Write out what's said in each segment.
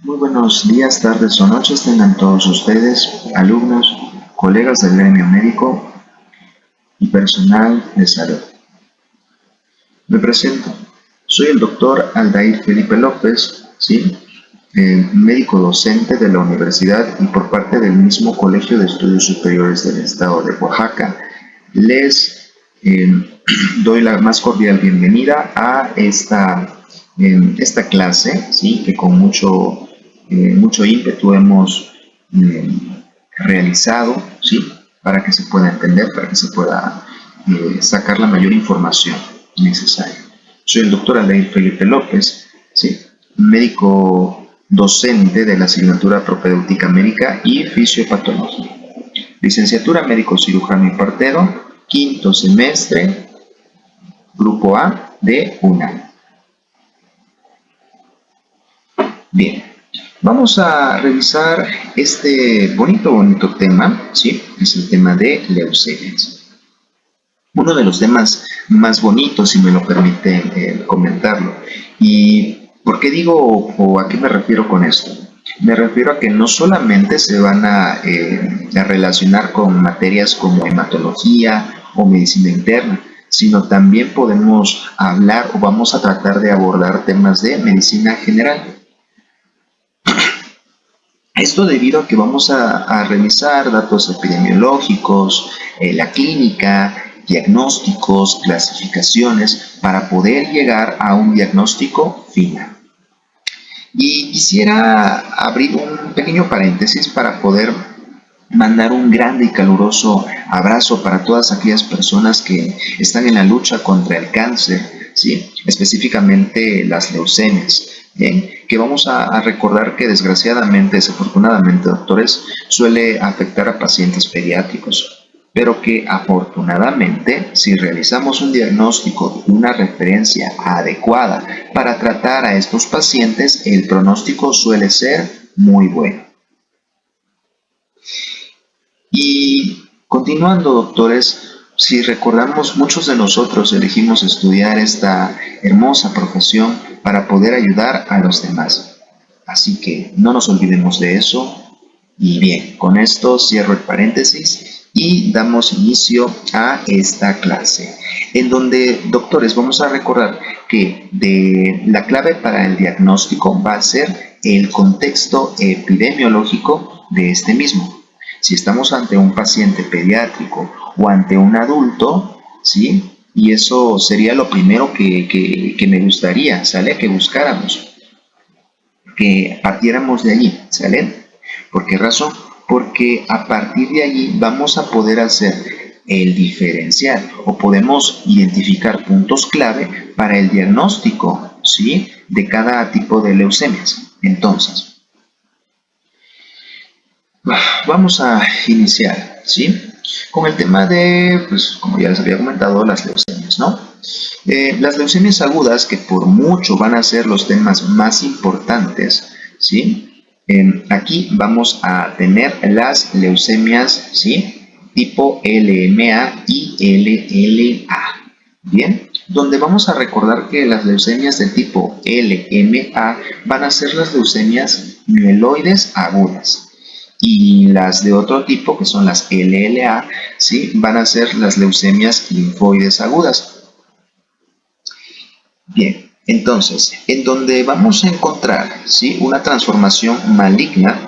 Muy buenos días, tardes o noches tengan todos ustedes, alumnos, colegas del gremio médico y personal de salud. Me presento. Soy el doctor Aldair Felipe López, ¿sí? Médico docente de la universidad y por parte del mismo Colegio de Estudios Superiores del Estado de Oaxaca. Les doy la más cordial bienvenida a esta clase, ¿sí? Que con mucho ímpetu hemos eh, realizado, ¿sí? Para que se pueda entender, para que se pueda sacar la mayor información necesaria. Soy el doctor Aldair Felipe López, ¿sí? Médico docente de la asignatura propedéutica médica y fisiopatología. Licenciatura médico cirujano y partero, quinto semestre, grupo A de UNAM. Bien, vamos a revisar este bonito tema, ¿sí? Es el tema de leucemias. Uno de los temas más bonitos, si me lo permiten comentarlo. ¿Y por qué digo o a qué me refiero con esto? Me refiero a que no solamente se van a relacionar con materias como hematología o medicina interna, sino también podemos hablar o vamos a tratar de abordar temas de medicina general. Esto debido a que vamos a revisar datos epidemiológicos, la clínica, diagnósticos, clasificaciones, para poder llegar a un diagnóstico final. Y quisiera abrir un pequeño paréntesis para poder mandar un grande y caluroso abrazo para todas aquellas personas que están en la lucha contra el cáncer, ¿sí? Específicamente las leucemias. Bien, que vamos a recordar que desgraciadamente, desafortunadamente, doctores, suele afectar a pacientes pediátricos, pero que afortunadamente, si realizamos un diagnóstico y una referencia adecuada para tratar a estos pacientes, el pronóstico suele ser muy bueno. Y continuando, doctores, si recordamos, muchos de nosotros elegimos estudiar esta hermosa profesión para poder ayudar a los demás. Así que no nos olvidemos de eso. Y bien, con esto cierro el paréntesis y damos inicio a esta clase, en donde, doctores, vamos a recordar que la clave para el diagnóstico va a ser el contexto epidemiológico de este mismo. Si estamos ante un paciente pediátrico o ante un adulto, ¿sí? Y eso sería lo primero que me gustaría, ¿sale? Que buscáramos, que partiéramos de allí, ¿sale? ¿Por qué razón? Porque a partir de allí vamos a poder hacer el diferencial o podemos identificar puntos clave para el diagnóstico, ¿sí? De cada tipo de leucemias. Entonces, vamos a iniciar, ¿sí? Con el tema de, pues, como ya les había comentado, las leucemias, ¿no? Las leucemias agudas, que por mucho van a ser los temas más importantes, ¿sí? Aquí vamos a tener las leucemias, ¿sí? Tipo LMA y LLA, ¿bien? Donde vamos a recordar que las leucemias del tipo LMA van a ser las leucemias mieloides agudas. Y las de otro tipo, que son las LLA, ¿sí? Van a ser las leucemias linfoides agudas. Bien, entonces, en donde vamos a encontrar, ¿sí? Una transformación maligna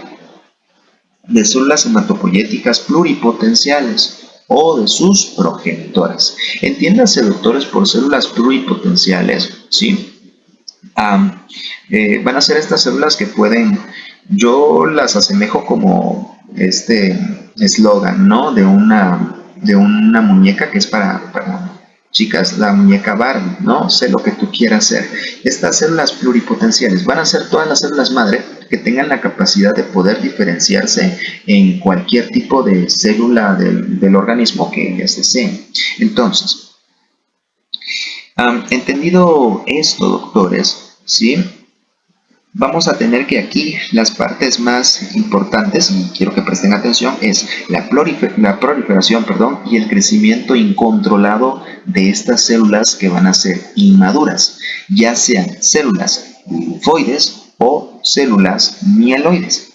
de células hematopoyéticas pluripotenciales o de sus progenitoras. Entiéndase, doctores, por células pluripotenciales, ¿sí? Van a ser estas células que pueden, yo las asemejo como este eslogan, ¿no? De una muñeca que es para chicas, la muñeca Barbie, ¿no? Sé lo que tú quieras hacer. Estas células pluripotenciales van a ser todas las células madre que tengan la capacidad de poder diferenciarse en cualquier tipo de célula del organismo que ellas deseen. Entonces, entendido esto, doctores, ¿sí? Vamos a tener que aquí las partes más importantes, y quiero que presten atención, es la proliferación, y el crecimiento incontrolado de estas células que van a ser inmaduras, ya sean células linfoides o células mieloides.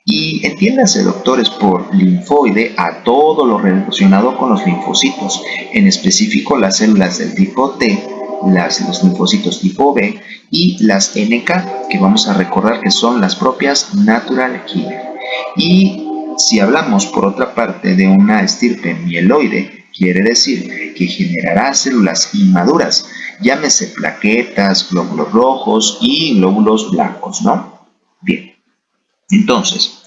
Y entiéndase, doctores, por linfoide a todo lo relacionado con los linfocitos, en específico las células del tipo T, los linfocitos tipo B y las NK, que vamos a recordar que son las propias natural killer. Y si hablamos, por otra parte, de una estirpe mieloide, quiere decir que generará células inmaduras, llámese plaquetas, glóbulos rojos y glóbulos blancos, ¿no? Bien. Entonces,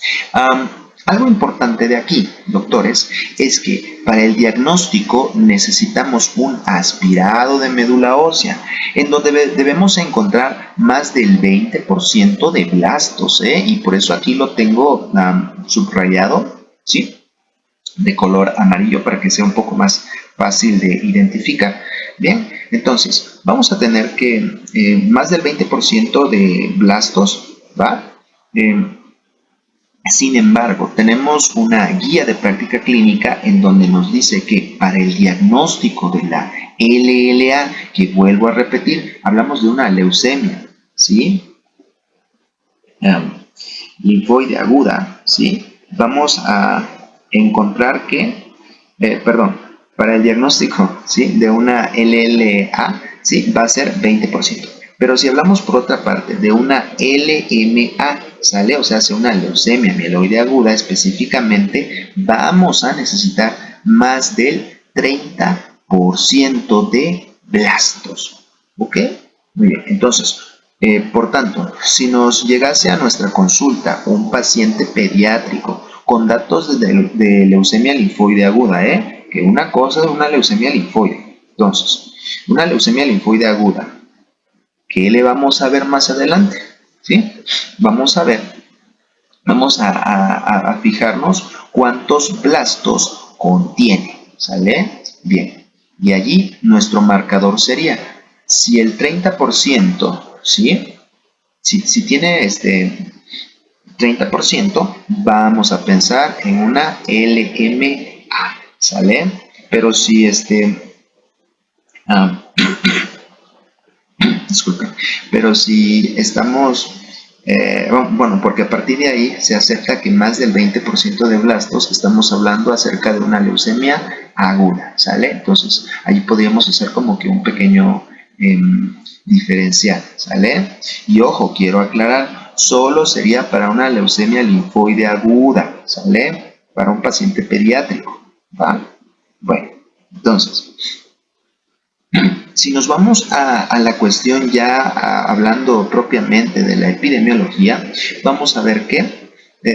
algo importante de aquí, doctores, es que para el diagnóstico necesitamos un aspirado de médula ósea, en donde debemos encontrar más del 20% de blastos, y por eso aquí lo tengo subrayado, ¿sí? De color amarillo para que sea un poco más fácil de identificar. Bien, entonces, vamos a tener que más del 20% de blastos, ¿va? Sin embargo, tenemos una guía de práctica clínica en donde nos dice que para el diagnóstico de la LLA, que vuelvo a repetir, hablamos de una leucemia, ¿sí? Linfoide aguda, ¿sí? Vamos a encontrar que, para el diagnóstico, ¿sí? De una LLA, ¿sí? Va a ser 20%. Pero si hablamos por otra parte de una LMA, ¿sale? O sea, hace una leucemia mieloide aguda específicamente, vamos a necesitar más del 30% de blastos. ¿Ok? Muy bien, entonces, por tanto, si nos llegase a nuestra consulta un paciente pediátrico con datos de leucemia linfoide aguda, que una cosa es una leucemia linfoide. Entonces, una leucemia linfoide aguda, ¿qué le vamos a ver más adelante? ¿Sí? Vamos a fijarnos cuántos blastos contiene, ¿sale? Bien, y allí nuestro marcador sería, si el 30%, ¿sí? Si tiene 30%, vamos a pensar en una LMA, ¿sale? Pero si disculpen, pero si estamos, bueno, porque a partir de ahí se acepta que más del 20% de blastos, estamos hablando acerca de una leucemia aguda, ¿sale? Entonces, ahí podríamos hacer como que un pequeño diferencial, ¿sale? Y ojo, quiero aclarar, solo sería para una leucemia linfoide aguda, ¿sale? Para un paciente pediátrico, ¿va? Bueno, entonces, si nos vamos a la cuestión ya hablando propiamente de la epidemiología, vamos a ver que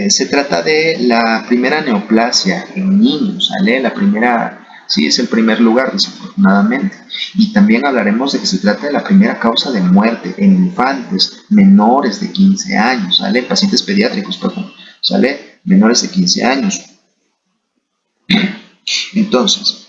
se trata de la primera neoplasia en niños, ¿sale? La primera, sí, es el primer lugar, desafortunadamente. Y también hablaremos de que se trata de la primera causa de muerte en infantes menores de 15 años, ¿sale? Pacientes pediátricos, perdón, ¿sale? Menores de 15 años. Entonces,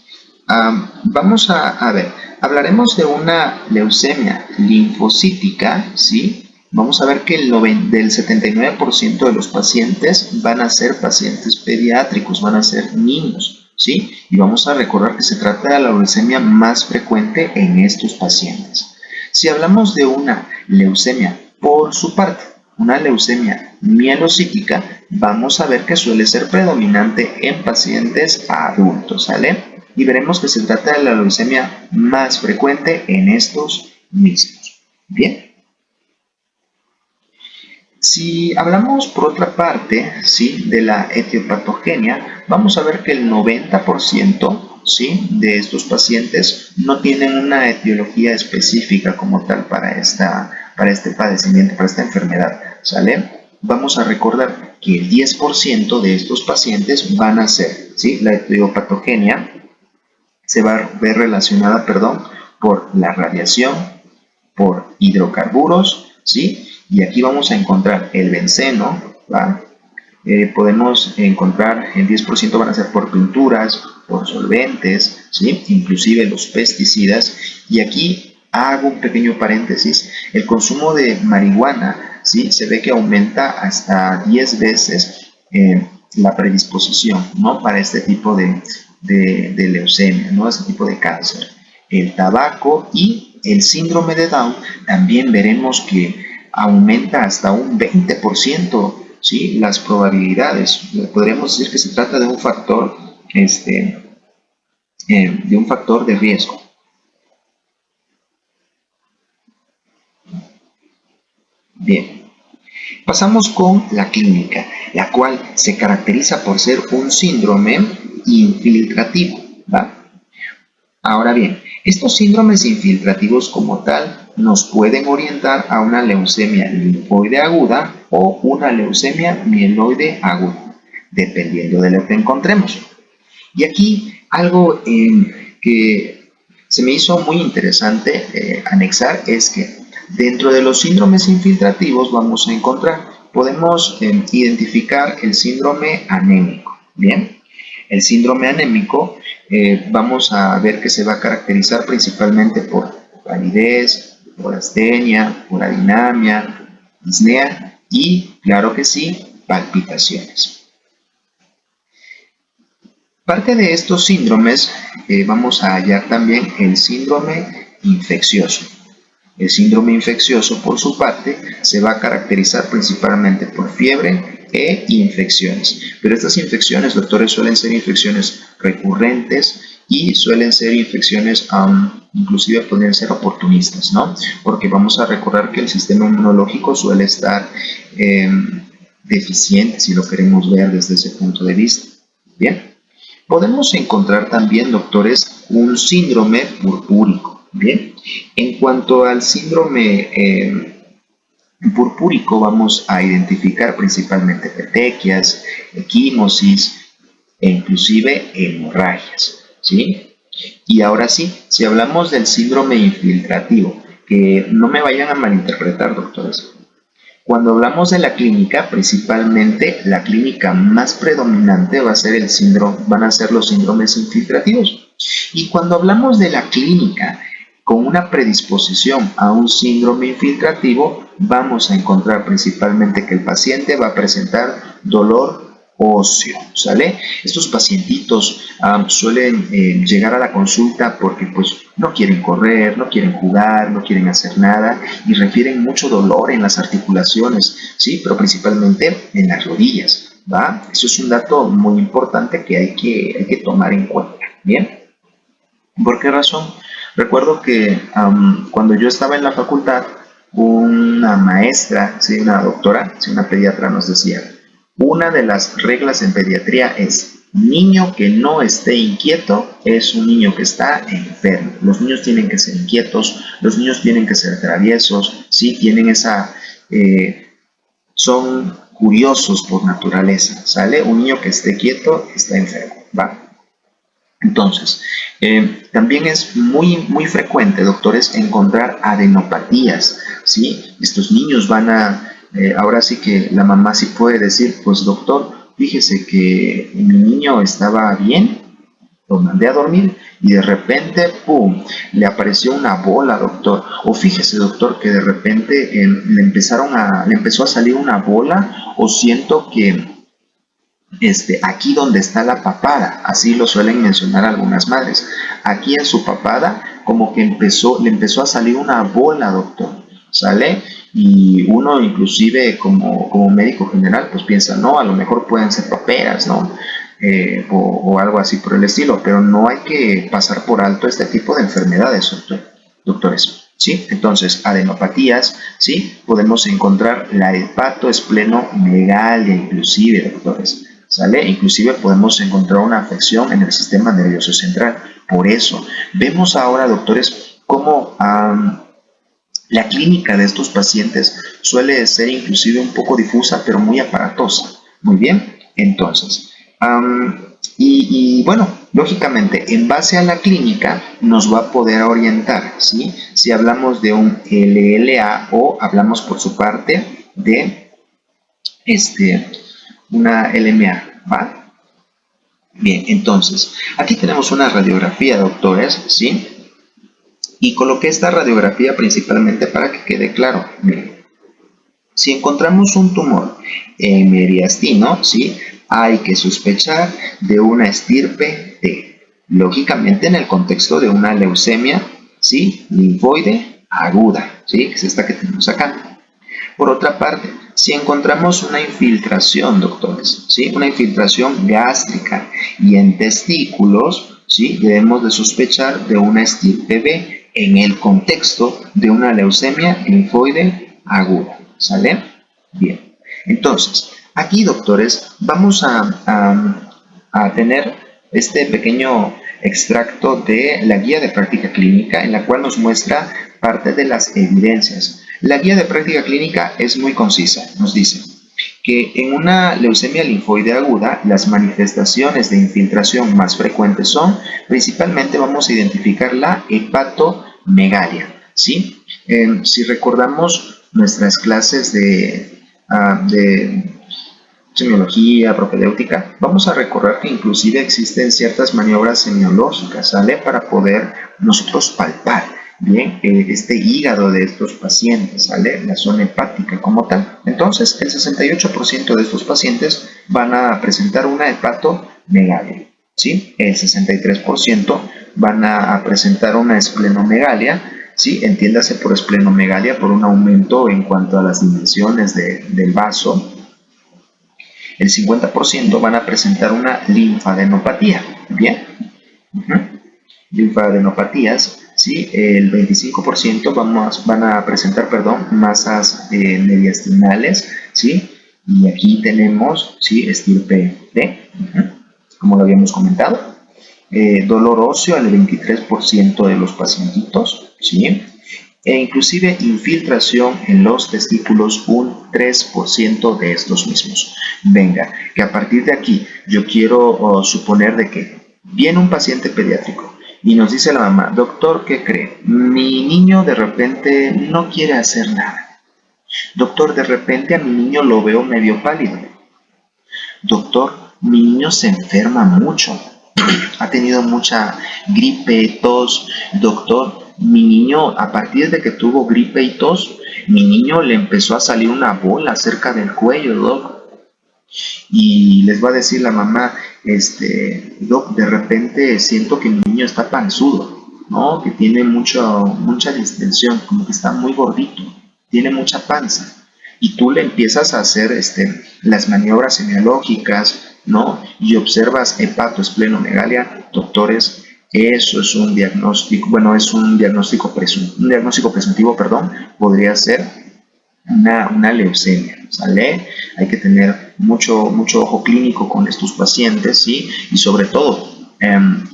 vamos a ver, hablaremos de una leucemia linfocítica, ¿sí? Vamos a ver que del 79% de los pacientes van a ser pacientes pediátricos, van a ser niños, ¿sí? Y vamos a recordar que se trata de la leucemia más frecuente en estos pacientes. Si hablamos de una leucemia por su parte, una leucemia mielocítica, vamos a ver que suele ser predominante en pacientes adultos, ¿sale? Y veremos que se trata de la leucemia más frecuente en estos mismos. Bien. Si hablamos por otra parte, ¿sí? De la etiopatogenia, vamos a ver que el 90%, ¿sí? De estos pacientes no tienen una etiología específica como tal para este padecimiento, para esta enfermedad, ¿sale? Vamos a recordar que el 10% de estos pacientes van a ser, ¿sí? La etiopatogenia se va a ver relacionada, por la radiación, por hidrocarburos, ¿sí? Y aquí vamos a encontrar el benceno, ¿va? Podemos encontrar el 10% van a ser por pinturas, por solventes, ¿sí? Inclusive los pesticidas. Y aquí hago un pequeño paréntesis. El consumo de marihuana, ¿sí? Se ve que aumenta hasta 10 veces la predisposición, ¿no? Para este tipo de leucemia, ¿no? Este tipo de cáncer. El tabaco y el síndrome de Down, también veremos que aumenta hasta un 20%, ¿sí? Las probabilidades. Podríamos decir que se trata de un factor, de riesgo. Bien, pasamos con la clínica, la cual se caracteriza por ser un síndrome infiltrativo, ¿va? Ahora bien, estos síndromes infiltrativos como tal nos pueden orientar a una leucemia linfoide aguda o una leucemia mieloide aguda, dependiendo de lo que encontremos. Y aquí algo que se me hizo muy interesante anexar es que dentro de los síndromes infiltrativos vamos a encontrar, podemos identificar el síndrome anémico. Bien, el síndrome anémico vamos a ver que se va a caracterizar principalmente por palidez, por astenia, por adinamia, disnea y, claro que sí, palpitaciones. Parte de estos síndromes vamos a hallar también el síndrome infeccioso. El síndrome infeccioso, por su parte, se va a caracterizar principalmente por fiebre e infecciones. Pero estas infecciones, doctores, suelen ser infecciones recurrentes y suelen ser infecciones, inclusive pueden ser oportunistas, ¿no? Porque vamos a recordar que el sistema inmunológico suele estar deficiente, si lo queremos ver desde ese punto de vista. Bien. Podemos encontrar también, doctores, un síndrome purpúrico. Bien, en cuanto al síndrome purpúrico, vamos a identificar principalmente petequias, equimosis e inclusive hemorragias, ¿sí? Y ahora sí, si hablamos del síndrome infiltrativo, que no me vayan a malinterpretar, doctores. Cuando hablamos de la clínica, principalmente la clínica más predominante va a ser van a ser los síndromes infiltrativos. Y cuando hablamos de la clínica con una predisposición a un síndrome infiltrativo, vamos a encontrar principalmente que el paciente va a presentar dolor óseo, ¿sale? Estos pacientitos suelen llegar a la consulta porque pues no quieren correr, no quieren jugar, no quieren hacer nada y refieren mucho dolor en las articulaciones, ¿sí? Pero principalmente en las rodillas, ¿va? Eso es un dato muy importante que hay que tomar en cuenta, ¿bien? ¿Por qué razón? Recuerdo que cuando yo estaba en la facultad, una maestra, ¿sí? Una doctora, ¿sí? Una pediatra nos decía, una de las reglas en pediatría es, niño que no esté inquieto es un niño que está enfermo. Los niños tienen que ser inquietos, los niños tienen que ser traviesos, ¿sí? Tienen son curiosos por naturaleza, ¿sale? Un niño que esté quieto está enfermo, ¿va? Entonces, también es muy frecuente, doctores, encontrar adenopatías, ¿sí? Estos niños ahora sí que la mamá sí puede decir, pues doctor, fíjese que mi niño estaba bien, lo mandé a dormir y de repente, ¡pum!, le apareció una bola, doctor. O fíjese, doctor, que de repente le empezó a salir una bola o siento que aquí donde está la papada, así lo suelen mencionar algunas madres. Aquí en su papada, como que le empezó a salir una bola, doctor, ¿sale? Y uno inclusive como médico general, pues piensa, no, a lo mejor pueden ser paperas, ¿no? O algo así por el estilo, pero no hay que pasar por alto este tipo de enfermedades, doctores. ¿Sí? Entonces, adenopatías, ¿sí? Podemos encontrar la hepatoesplenomegalia inclusive, doctores. ¿Sale? Inclusive podemos encontrar una afección en el sistema nervioso central. Por eso, vemos ahora, doctores, cómo la clínica de estos pacientes suele ser inclusive un poco difusa, pero muy aparatosa. Muy bien, entonces, bueno, lógicamente, en base a la clínica nos va a poder orientar, ¿sí? Si hablamos de un LLA o hablamos por su parte de una LMA, ¿va? Bien, entonces, aquí tenemos una radiografía, doctores, ¿sí? Y coloqué esta radiografía principalmente para que quede claro. Miren, si encontramos un tumor en mediastino, ¿sí? Hay que sospechar de una estirpe T. Lógicamente en el contexto de una leucemia, ¿sí? Linfoide aguda, ¿sí? Que es esta que tenemos acá. Por otra parte, si encontramos una infiltración, doctores, ¿sí? Una infiltración gástrica y en testículos, ¿sí? Debemos de sospechar de una estirpe B en el contexto de una leucemia linfoide aguda, ¿sale? Bien, entonces, aquí, doctores, vamos a tener este pequeño extracto de la guía de práctica clínica en la cual nos muestra parte de las evidencias. La guía de práctica clínica es muy concisa, nos dice que en una leucemia linfoide aguda las manifestaciones de infiltración más frecuentes son, principalmente vamos a identificar la hepatomegalia, ¿sí? Si recordamos nuestras clases de semiología, propedéutica, vamos a recordar que inclusive existen ciertas maniobras semiológicas, ¿sale? Para poder nosotros palpar, bien, este hígado de estos pacientes, ¿sale? La zona hepática como tal. Entonces, el 68% de estos pacientes van a presentar una hepatomegalia, ¿sí? El 63% van a presentar una esplenomegalia, ¿sí? Entiéndase por esplenomegalia por un aumento en cuanto a las dimensiones del vaso. El 50% van a presentar una linfadenopatía, ¿bien? Linfadenopatías, ¿sí? El 25% van a presentar, perdón, masas mediastinales, ¿sí? Y aquí tenemos, ¿sí? Estirpe D, como lo habíamos comentado. Dolor óseo al 23% de los pacientitos, ¿sí? E inclusive infiltración en los testículos un 3% de estos mismos. Venga, que a partir de aquí yo quiero suponer de que viene un paciente pediátrico y nos dice la mamá, doctor, ¿qué cree? Mi niño de repente no quiere hacer nada. Doctor, de repente a mi niño lo veo medio pálido. Doctor, mi niño se enferma mucho. Ha tenido mucha gripe, tos. Doctor, mi niño, a partir de que tuvo gripe y tos, mi niño le empezó a salir una bola cerca del cuello, doc. Y les va a decir la mamá, doc, de repente siento que mi niño está panzudo, ¿no? Que tiene mucha distensión, como que está muy gordito, tiene mucha panza. Y tú le empiezas a hacer las maniobras semiológicas, ¿no? Y observas hepatoesplenomegalia, doctores, eso es un diagnóstico, bueno, es un diagnóstico presuntivo, perdón, podría ser una leucemia, ¿sale? Hay que tener mucho ojo clínico con estos pacientes, ¿sí? Y sobre todo,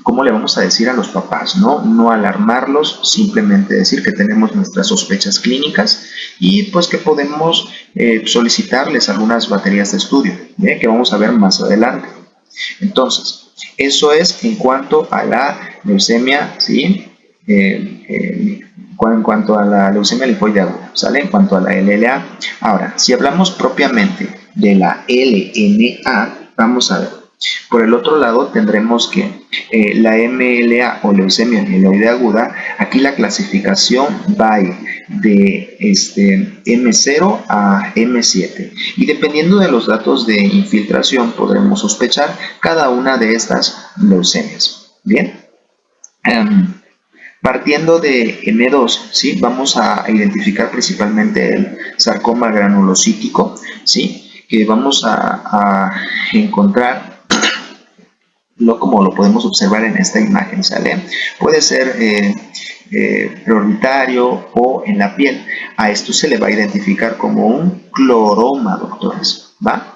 ¿cómo le vamos a decir a los papás, no? No alarmarlos, simplemente decir que tenemos nuestras sospechas clínicas y pues que podemos solicitarles algunas baterías de estudio, ¿eh? Que vamos a ver más adelante. Entonces, eso es en cuanto a la leucemia, ¿sí? En cuanto a la leucemia linfoide aguda, ¿sale? En cuanto a la LLA. Ahora, si hablamos propiamente de la LMA, vamos a ver. Por el otro lado, tendremos que la MLA o leucemia mieloide aguda, aquí la clasificación va de M0 a M7. Y dependiendo de los datos de infiltración, podremos sospechar cada una de estas leucemias. Bien. Partiendo de M2, ¿sí? Vamos a identificar principalmente el sarcoma granulocítico, ¿sí? Que vamos a encontrar como lo podemos observar en esta imagen, ¿sale? Puede ser preorbitario o en la piel. A esto se le va a identificar como un cloroma, doctores, ¿va?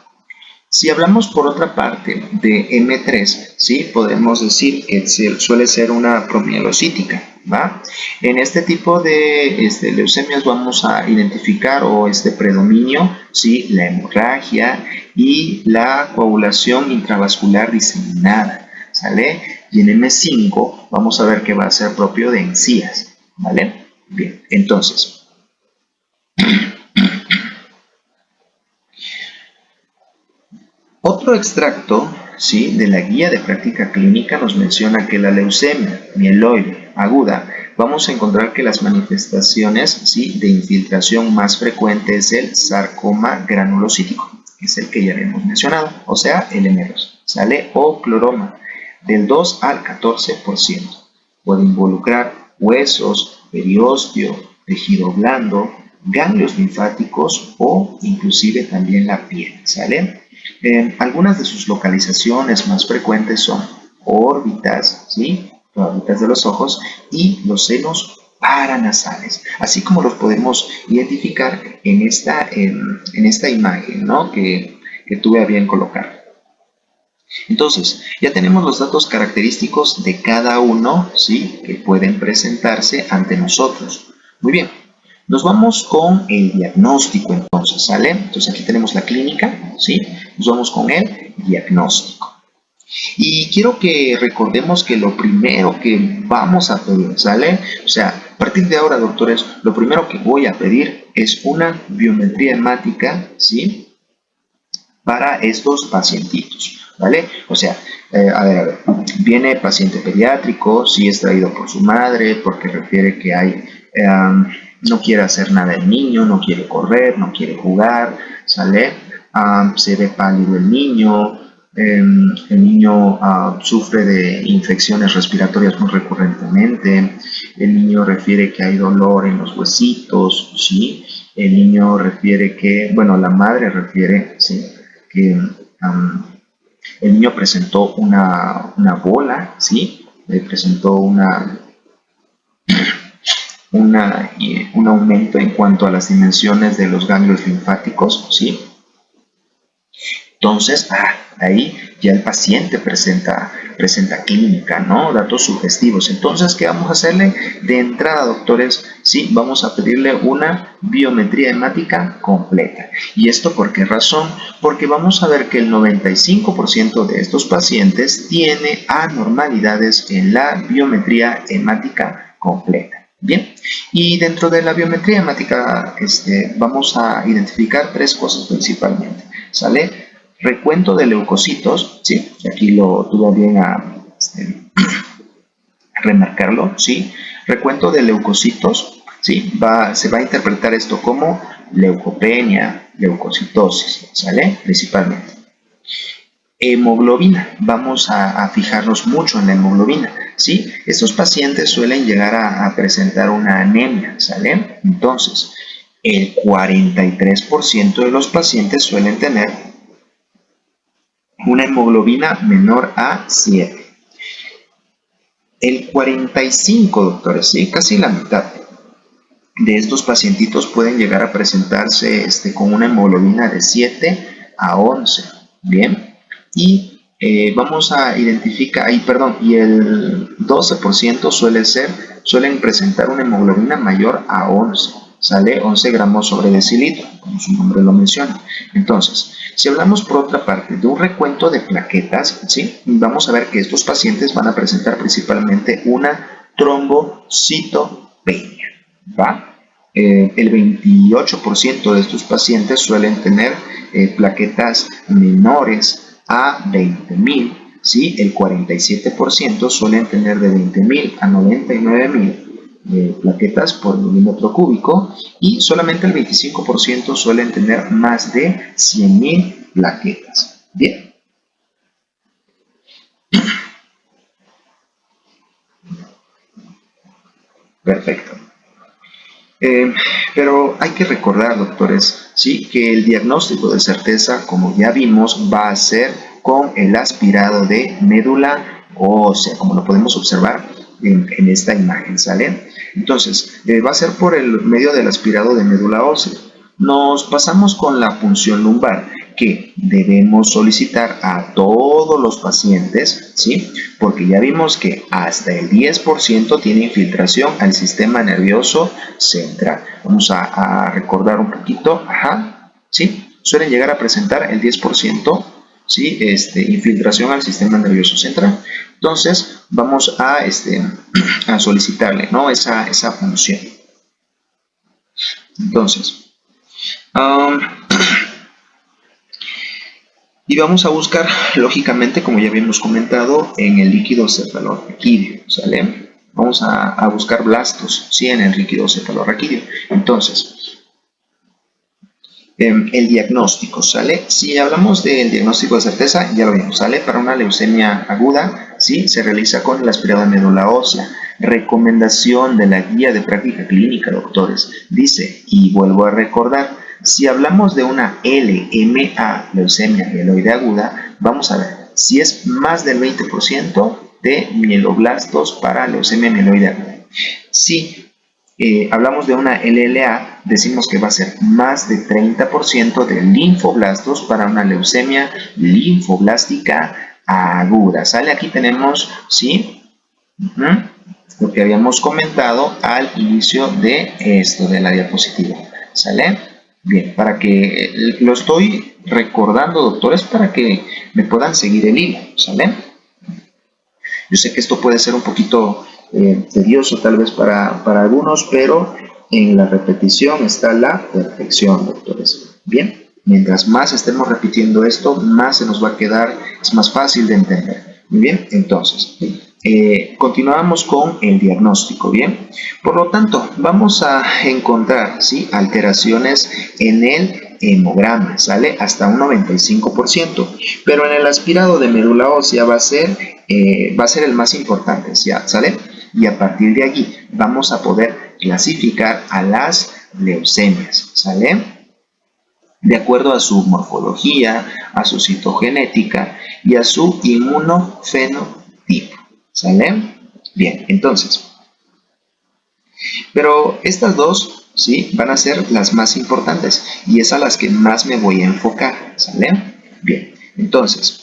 Si hablamos por otra parte de M3, ¿sí? Podemos decir que suele ser una promielocítica, ¿va? En este tipo de leucemias vamos a identificar predominio, ¿sí? La hemorragia y la coagulación intravascular diseminada, ¿sale? Y en M5 vamos a ver que va a ser propio de encías, ¿vale? Bien, entonces, otro extracto, ¿sí? De la guía de práctica clínica nos menciona que la leucemia mieloide aguda, vamos a encontrar que las manifestaciones, ¿sí? De infiltración más frecuente es el sarcoma granulocítico, que es el que ya habíamos mencionado, o sea, el M2, ¿sale? O cloroma, del 2 al 14%. Puede involucrar huesos, periósteo, tejido blando, ganglios linfáticos o inclusive también la piel, ¿sale? Algunas de sus localizaciones más frecuentes son órbitas, ¿sí? Órbitas de los ojos y los senos paranasales, así como los podemos identificar en esta imagen, ¿no? que tuve a bien colocar. Entonces, ya tenemos los datos característicos de cada uno, ¿sí? Que pueden presentarse ante nosotros. Muy bien, nos vamos con el diagnóstico entonces, ¿sale? Entonces aquí tenemos la clínica, ¿sí? Nos vamos con el diagnóstico. Y quiero que recordemos que lo primero que vamos a pedir, ¿sale? O sea, a partir de ahora, doctores, lo primero que voy a pedir es una biometría hemática, ¿sí? Para estos pacientitos, ¿vale? O sea, a ver, viene paciente pediátrico, si es traído por su madre, porque refiere que no quiere hacer nada el niño, no quiere correr, no quiere jugar, ¿sale? Se ve pálido el niño sufre de infecciones respiratorias muy recurrentemente, el niño refiere que hay dolor en los huesitos, ¿sí? El niño refiere que, bueno, la madre refiere, ¿sí? Que el niño presentó una bola, ¿sí? Presentó un aumento en cuanto a las dimensiones de los ganglios linfáticos, ¿sí? Entonces, ahí ya el paciente presenta clínica, ¿no? Datos sugestivos. Entonces, ¿qué vamos a hacerle? De entrada, doctores, sí, vamos a pedirle una biometría hemática completa. ¿Y esto por qué razón? Porque vamos a ver que el 95% de estos pacientes tiene anormalidades en la biometría hemática completa. Bien, y dentro de la biometría hemática vamos a identificar tres cosas principalmente, ¿sale? Recuento de leucocitos, ¿sí? Aquí lo tuve bien a remarcarlo, ¿sí? Recuento de leucocitos, ¿sí? Se va a interpretar esto como leucopenia, leucocitosis, ¿sale? Principalmente. Hemoglobina, vamos a fijarnos mucho en la hemoglobina, ¿sí? Estos pacientes suelen llegar a presentar una anemia, ¿sale? Entonces, el 43% de los pacientes suelen tener una hemoglobina menor a 7. El 45, doctores, ¿sí? Casi la mitad de estos pacientitos pueden llegar a presentarse con una hemoglobina de 7 a 11. Bien, y vamos a identificar, y el 12% suelen presentar una hemoglobina mayor a 11. Sale 11 gramos sobre decilitro, como su nombre lo menciona. Entonces, si hablamos por otra parte de un recuento de plaquetas, ¿sí? Vamos a ver que estos pacientes van a presentar principalmente una trombocitopenia, ¿va? El 28% de estos pacientes suelen tener plaquetas menores a 20.000, ¿sí? El 47% suelen tener de 20.000 a 99.000 plaquetas por milímetro cúbico y solamente el 25% suelen tener más de 100.000 plaquetas. Bien. Perfecto. Pero hay que recordar, doctores, ¿sí? Que el diagnóstico de certeza, como ya vimos, va a ser con el aspirado de médula ósea, como lo podemos observar en esta imagen, ¿sale? Entonces, va a ser por el medio del aspirado de médula ósea. Nos pasamos con la punción lumbar, que debemos solicitar a todos los pacientes, ¿sí? Porque ya vimos que hasta el 10% tiene infiltración al sistema nervioso central. Vamos a recordar un poquito, ¿sí? Suelen llegar a presentar el 10%, ¿sí? Infiltración al sistema nervioso central. Entonces, vamos a solicitarle, ¿no? esa función. Entonces, y vamos a buscar, lógicamente, como ya habíamos comentado, en el líquido cefalorraquídeo, ¿sale? Vamos a buscar blastos, ¿sí? En el líquido cefalorraquídeo. Entonces, el diagnóstico, ¿sale? Si hablamos del diagnóstico de certeza, ya lo vimos, ¿sale? Para una leucemia aguda, ¿sí? Se realiza con el aspirado de médula ósea. Recomendación de la guía de práctica clínica, doctores. Dice, y vuelvo a recordar, si hablamos de una LMA, leucemia mieloide aguda, vamos a ver, si es más del 20% de mieloblastos para leucemia mieloide aguda. Si hablamos de una LLA, decimos que va a ser más de 30% de linfoblastos para una leucemia linfoblástica aguda. ¿Sale? Aquí tenemos, ¿sí? Lo que habíamos comentado al inicio de esto, de la diapositiva. ¿Sale? Bien, para que lo estoy recordando, doctores, para que me puedan seguir el hilo. ¿Sale? Yo sé que esto puede ser un poquito tedioso tal vez para algunos, pero en la repetición está la perfección, doctores. Bien, mientras más estemos repitiendo esto, más se nos va a quedar, es más fácil de entender. Muy bien, entonces, continuamos con el diagnóstico, ¿bien? Por lo tanto, vamos a encontrar, ¿sí?, alteraciones en el hemograma, ¿sale? Hasta un 95%, pero en el aspirado de médula ósea va a ser el más importante, ¿sale? Y a partir de allí vamos a poder clasificar a las leucemias, ¿sale? De acuerdo a su morfología, a su citogenética y a su inmunofenotipo, ¿sale? Bien, entonces, pero estas dos, ¿sí?, van a ser las más importantes y es a las que más me voy a enfocar, ¿sale? Bien, entonces,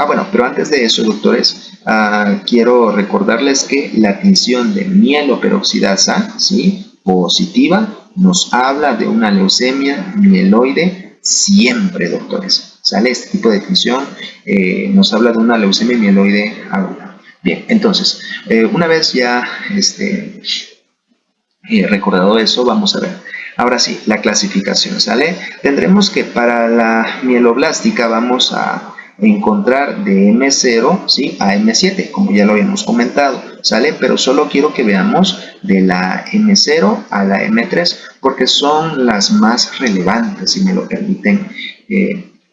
bueno, pero antes de eso, doctores, quiero recordarles que la tinción de mieloperoxidasa, ¿sí?, positiva, nos habla de una leucemia mieloide siempre, doctores. ¿Sale? Este tipo de tinción nos habla de una leucemia mieloide aguda. Bien, entonces, una vez ya recordado eso, vamos a ver. Ahora sí, la clasificación, ¿sale? Tendremos que para la mieloblástica vamos a encontrar de M0, ¿sí?, a M7, como ya lo habíamos comentado, ¿sale? Pero solo quiero que veamos de la M0 a la M3, porque son las más relevantes, si me lo permiten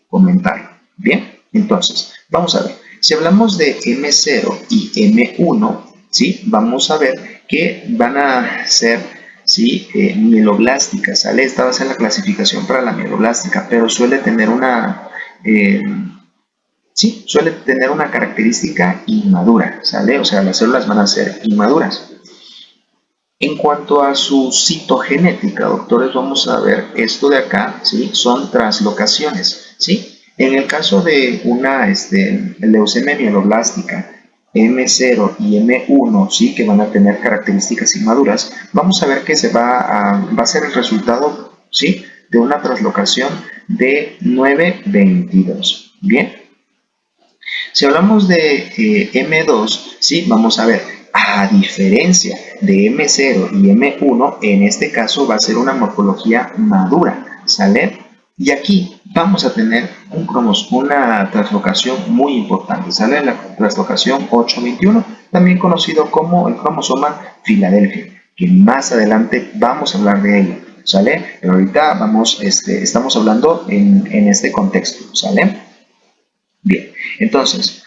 comentar. Bien, entonces, vamos a ver. Si hablamos de M0 y M1, ¿sí?, vamos a ver que van a ser, ¿sí?, mieloblásticas, ¿sale? Esta va a ser la clasificación para la mieloblástica, pero suele tener una característica inmadura, ¿sale? O sea, las células van a ser inmaduras. En cuanto a su citogenética, doctores, vamos a ver esto de acá, ¿sí?, son translocaciones, ¿sí? En el caso de una leucemia mieloblástica M0 y M1, ¿sí?, que van a tener características inmaduras, vamos a ver que va a ser el resultado, ¿sí?, de una translocación de 922. Bien. Si hablamos de M2, ¿sí?, vamos a ver, a diferencia de M0 y M1, en este caso va a ser una morfología madura, ¿sale? Y aquí vamos a tener una translocación muy importante, ¿sale? La translocación 821, también conocido como el cromosoma Filadelfia, que más adelante vamos a hablar de ello, ¿sale? Pero ahorita estamos hablando en este contexto, ¿sale? Bien, entonces,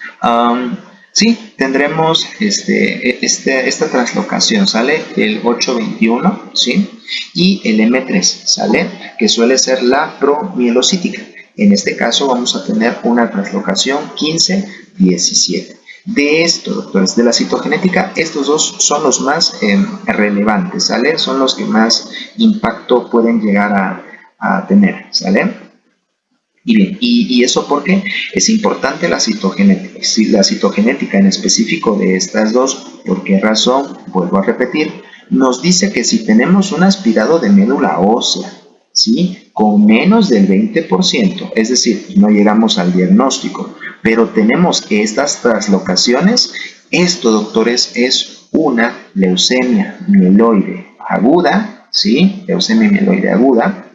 sí, tendremos esta translocación, ¿sale? El 821, ¿sí? Y el M3, ¿sale? Que suele ser la promielocítica. En este caso vamos a tener una translocación 15-17. De esto, doctores, de la citogenética, estos dos son los más relevantes, ¿sale? Son los que más impacto pueden llegar a tener, ¿sale? Y bien, ¿y eso por qué? Es importante la citogenética en específico de estas dos. ¿Por qué razón? Vuelvo a repetir. Nos dice que si tenemos un aspirado de médula ósea, ¿sí?, con menos del 20%, es decir, no llegamos al diagnóstico, pero tenemos estas translocaciones, esto, doctores, es una leucemia mieloide aguda, ¿sí? Leucemia mieloide aguda.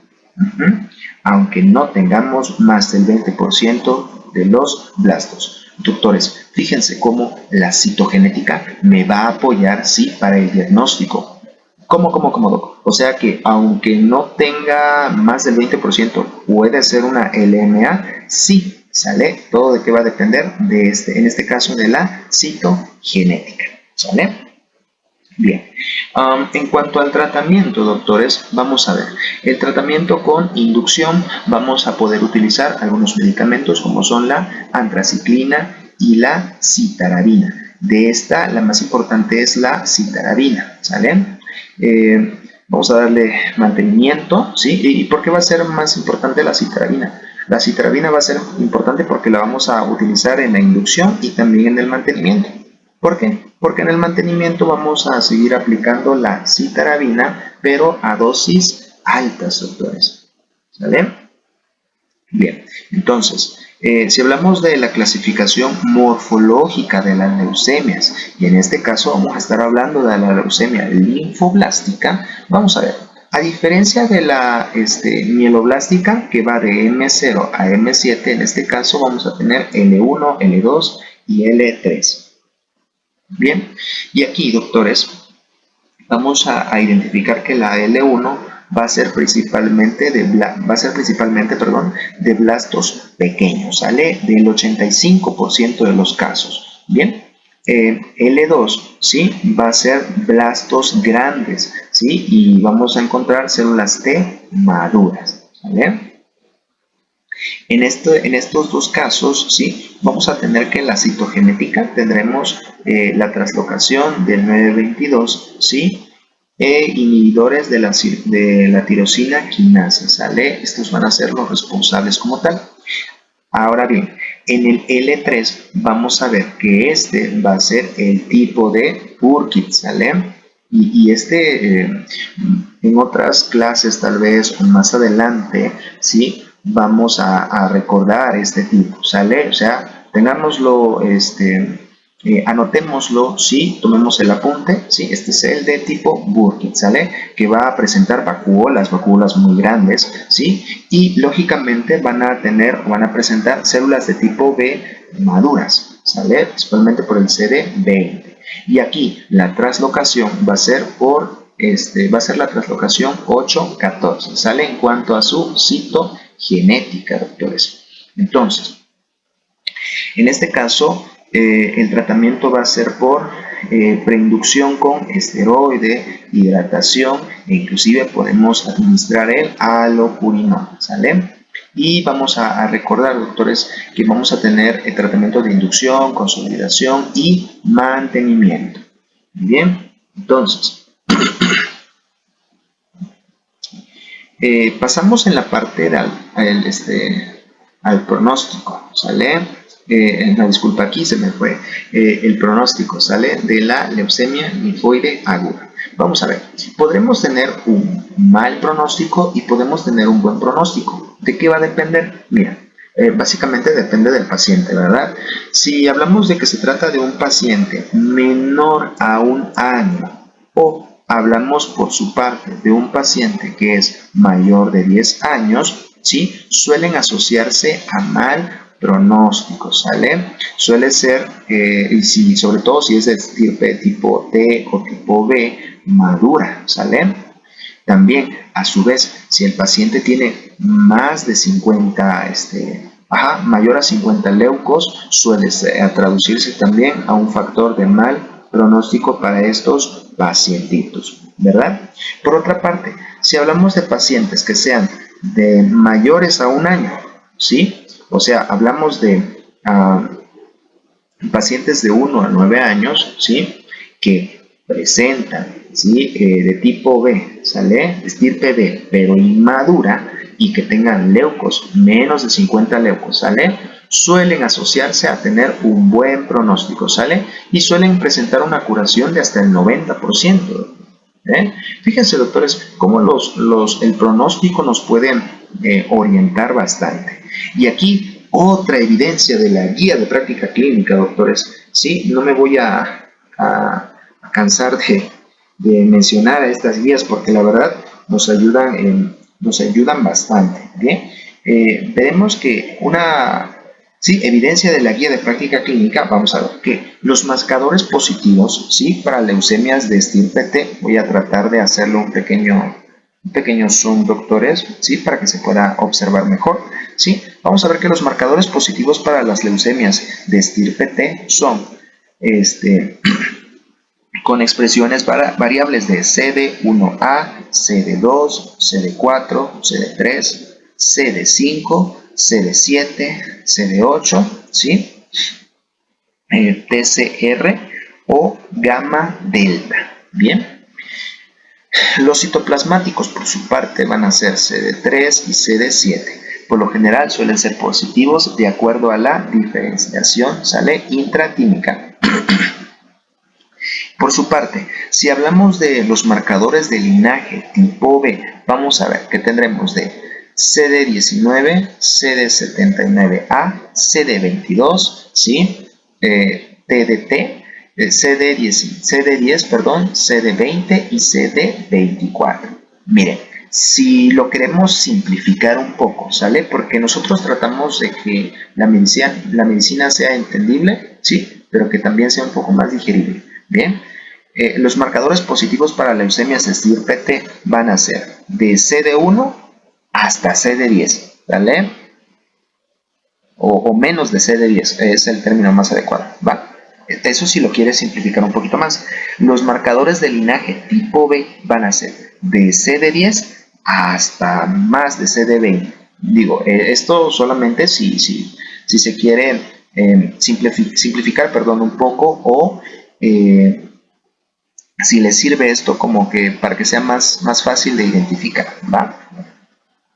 Aunque no tengamos más del 20% de los blastos. Doctores, fíjense cómo la citogenética me va a apoyar, sí, para el diagnóstico. ¿Cómo, doc? O sea que aunque no tenga más del 20%, puede ser una LMA, sí, ¿sale? Todo de qué va a depender en este caso de la citogenética, ¿sale? Bien, en cuanto al tratamiento, doctores, vamos a ver. El tratamiento con inducción, vamos a poder utilizar algunos medicamentos como son la antraciclina y la citarabina. De esta, la más importante es la citarabina, ¿sale? Vamos a darle mantenimiento, ¿sí? ¿Y por qué va a ser más importante la citarabina? La citarabina va a ser importante porque la vamos a utilizar en la inducción y también en el mantenimiento. ¿Por qué? Porque en el mantenimiento vamos a seguir aplicando la citarabina, pero a dosis altas, doctores. ¿Sale? Bien, entonces, si hablamos de la clasificación morfológica de las leucemias, y en este caso vamos a estar hablando de la leucemia linfoblástica, vamos a ver, a diferencia de la mieloblástica, que va de M0 a M7, en este caso vamos a tener L1, L2 y L3. Bien, y aquí, doctores, vamos a identificar que la L1 va a ser principalmente de blastos pequeños, ¿sale? Del 85% de los casos. Bien, L2, ¿sí? Va a ser blastos grandes, ¿sí? Y vamos a encontrar células T maduras, ¿sale? En estos dos casos, ¿sí? Vamos a tener que en la citogenética tendremos la translocación del 922, ¿sí? Inhibidores de la tirosina quinasa, ¿sale? Estos van a ser los responsables como tal. Ahora bien, en el L3 vamos a ver que este va a ser el tipo de Burkitt, ¿sale? Y en otras clases tal vez o más adelante, ¿sí? Vamos a recordar este tipo, ¿sale? O sea, tengámoslo, anotémoslo, ¿sí? Tomemos el apunte, ¿sí? Este es el de tipo Burkitt, ¿sale? Que va a presentar vacuolas muy grandes, ¿sí? Y lógicamente van a presentar células de tipo B maduras, ¿sale? Principalmente por el CD20. Y aquí la translocación va a ser la translocación 8-14, ¿sale? En cuanto a su citogenética, doctores. Entonces, en este caso, el tratamiento va a ser por preinducción con esteroide, hidratación e inclusive podemos administrar el alopurinol, ¿sale? Y vamos a recordar, doctores, que vamos a tener el tratamiento de inducción, consolidación y mantenimiento. Bien, entonces, pasamos en la parte al pronóstico, ¿sale? No, disculpa, aquí se me fue el pronóstico, ¿sale? De la leucemia linfoide aguda. Vamos a ver, podremos tener un mal pronóstico y podemos tener un buen pronóstico. ¿De qué va a depender? Mira, básicamente depende del paciente, ¿verdad? Si hablamos de que se trata de un paciente menor a un año o hablamos por su parte de un paciente que es mayor de 10 años, ¿sí? Suelen asociarse a mal pronóstico, ¿sale? Suele ser, sobre todo si es de estirpe tipo T o tipo B, madura, ¿sale? También, a su vez, si el paciente tiene más de 50, mayor a 50 leucos, suele traducirse también a un factor de mal pronóstico para estos pacientitos, ¿verdad? Por otra parte, si hablamos de pacientes que sean de mayores a un año, ¿sí? O sea, hablamos de pacientes de 1 a 9 años, ¿sí? Que presentan, ¿sí? De tipo B, ¿sale? Estirpe B, pero inmadura y que tengan leucos, menos de 50 leucos, ¿sale? Suelen asociarse a tener un buen pronóstico, ¿sale? Y suelen presentar una curación de hasta el 90%. Fíjense, doctores, cómo el pronóstico nos puede orientar bastante. Y aquí otra evidencia de la guía de práctica clínica, doctores. Sí, no me voy a cansar de mencionar a estas guías porque la verdad nos ayudan bastante. ¿Bien? Veremos que sí, evidencia de la guía de práctica clínica, vamos a ver que los marcadores positivos, ¿sí? Para leucemias de estirpe T, voy a tratar de hacerlo un pequeño zoom, doctores, ¿sí? Para que se pueda observar mejor, ¿sí? Vamos a ver que los marcadores positivos para las leucemias de estirpe T son, con expresiones variables de CD1A, CD2, CD4, CD3, CD5, CD7, CD8, ¿sí? TCR o gamma delta. Bien. Los citoplasmáticos, por su parte, van a ser CD3 y CD7. Por lo general suelen ser positivos de acuerdo a la diferenciación, ¿sale? Intratímica. Por su parte, si hablamos de los marcadores de linaje tipo B, vamos a ver que tendremos de CD19, CD79A, CD22, ¿sí? TDT, CD10, perdón, CD20 y CD24. Miren, si lo queremos simplificar un poco, ¿sale? Porque nosotros tratamos de que la medicina sea entendible, ¿sí? Pero que también sea un poco más digerible. Bien, los marcadores positivos para leucemias estirpe T van a ser de CD1 hasta CD10, ¿vale? O menos de CD10, es el término más adecuado, ¿va? Eso si lo quieres simplificar un poquito más. Los marcadores de linaje tipo B van a ser de CD10 hasta más de CD20. Digo, esto solamente si se quiere simplificar, perdón, un poco o si les sirve esto como que para que sea más fácil de identificar, ¿va?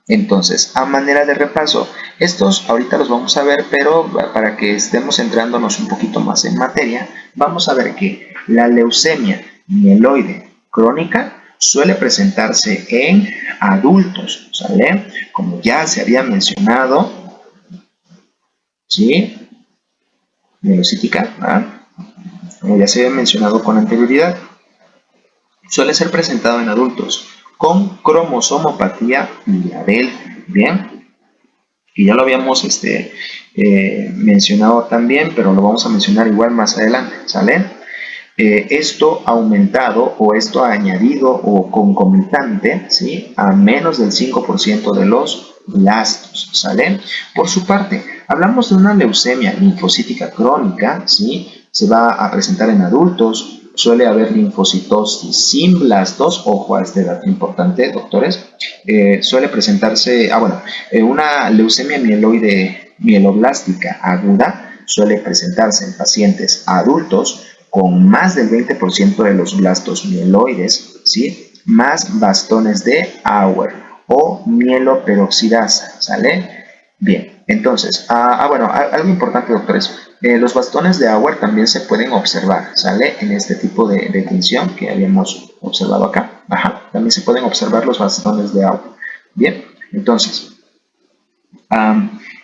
Entonces, a manera de repaso, estos ahorita los vamos a ver, pero para que estemos centrándonos un poquito más en materia, vamos a ver que la leucemia mieloide crónica suele presentarse en adultos, ¿sale? Como ya se había mencionado, ¿sí? Mielocítica, ¿va? Como ya se había mencionado con anterioridad, suele ser presentado en adultos con cromosomopatía Gliadel, ¿bien? Y ya lo habíamos mencionado también, pero lo vamos a mencionar igual más adelante, ¿sale? Esto aumentado o esto añadido o concomitante, ¿sí? A menos del 5% de los blastos, ¿sale? Por su parte, hablamos de una leucemia linfocítica crónica, ¿sí? Se va a presentar en adultos, suele haber linfocitosis sin blastos, ojo a este dato importante, doctores, suele presentarse, una leucemia mieloide mieloblástica aguda suele presentarse en pacientes adultos con más del 20% de los blastos mieloides, ¿sí? Más bastones de Auer o mieloperoxidasa, ¿sale? Bien, entonces, algo importante, doctores, los bastones de Auer también se pueden observar, ¿sale? En este tipo de tinción que habíamos observado acá. Ajá, también se pueden observar los bastones de Auer. Bien, entonces,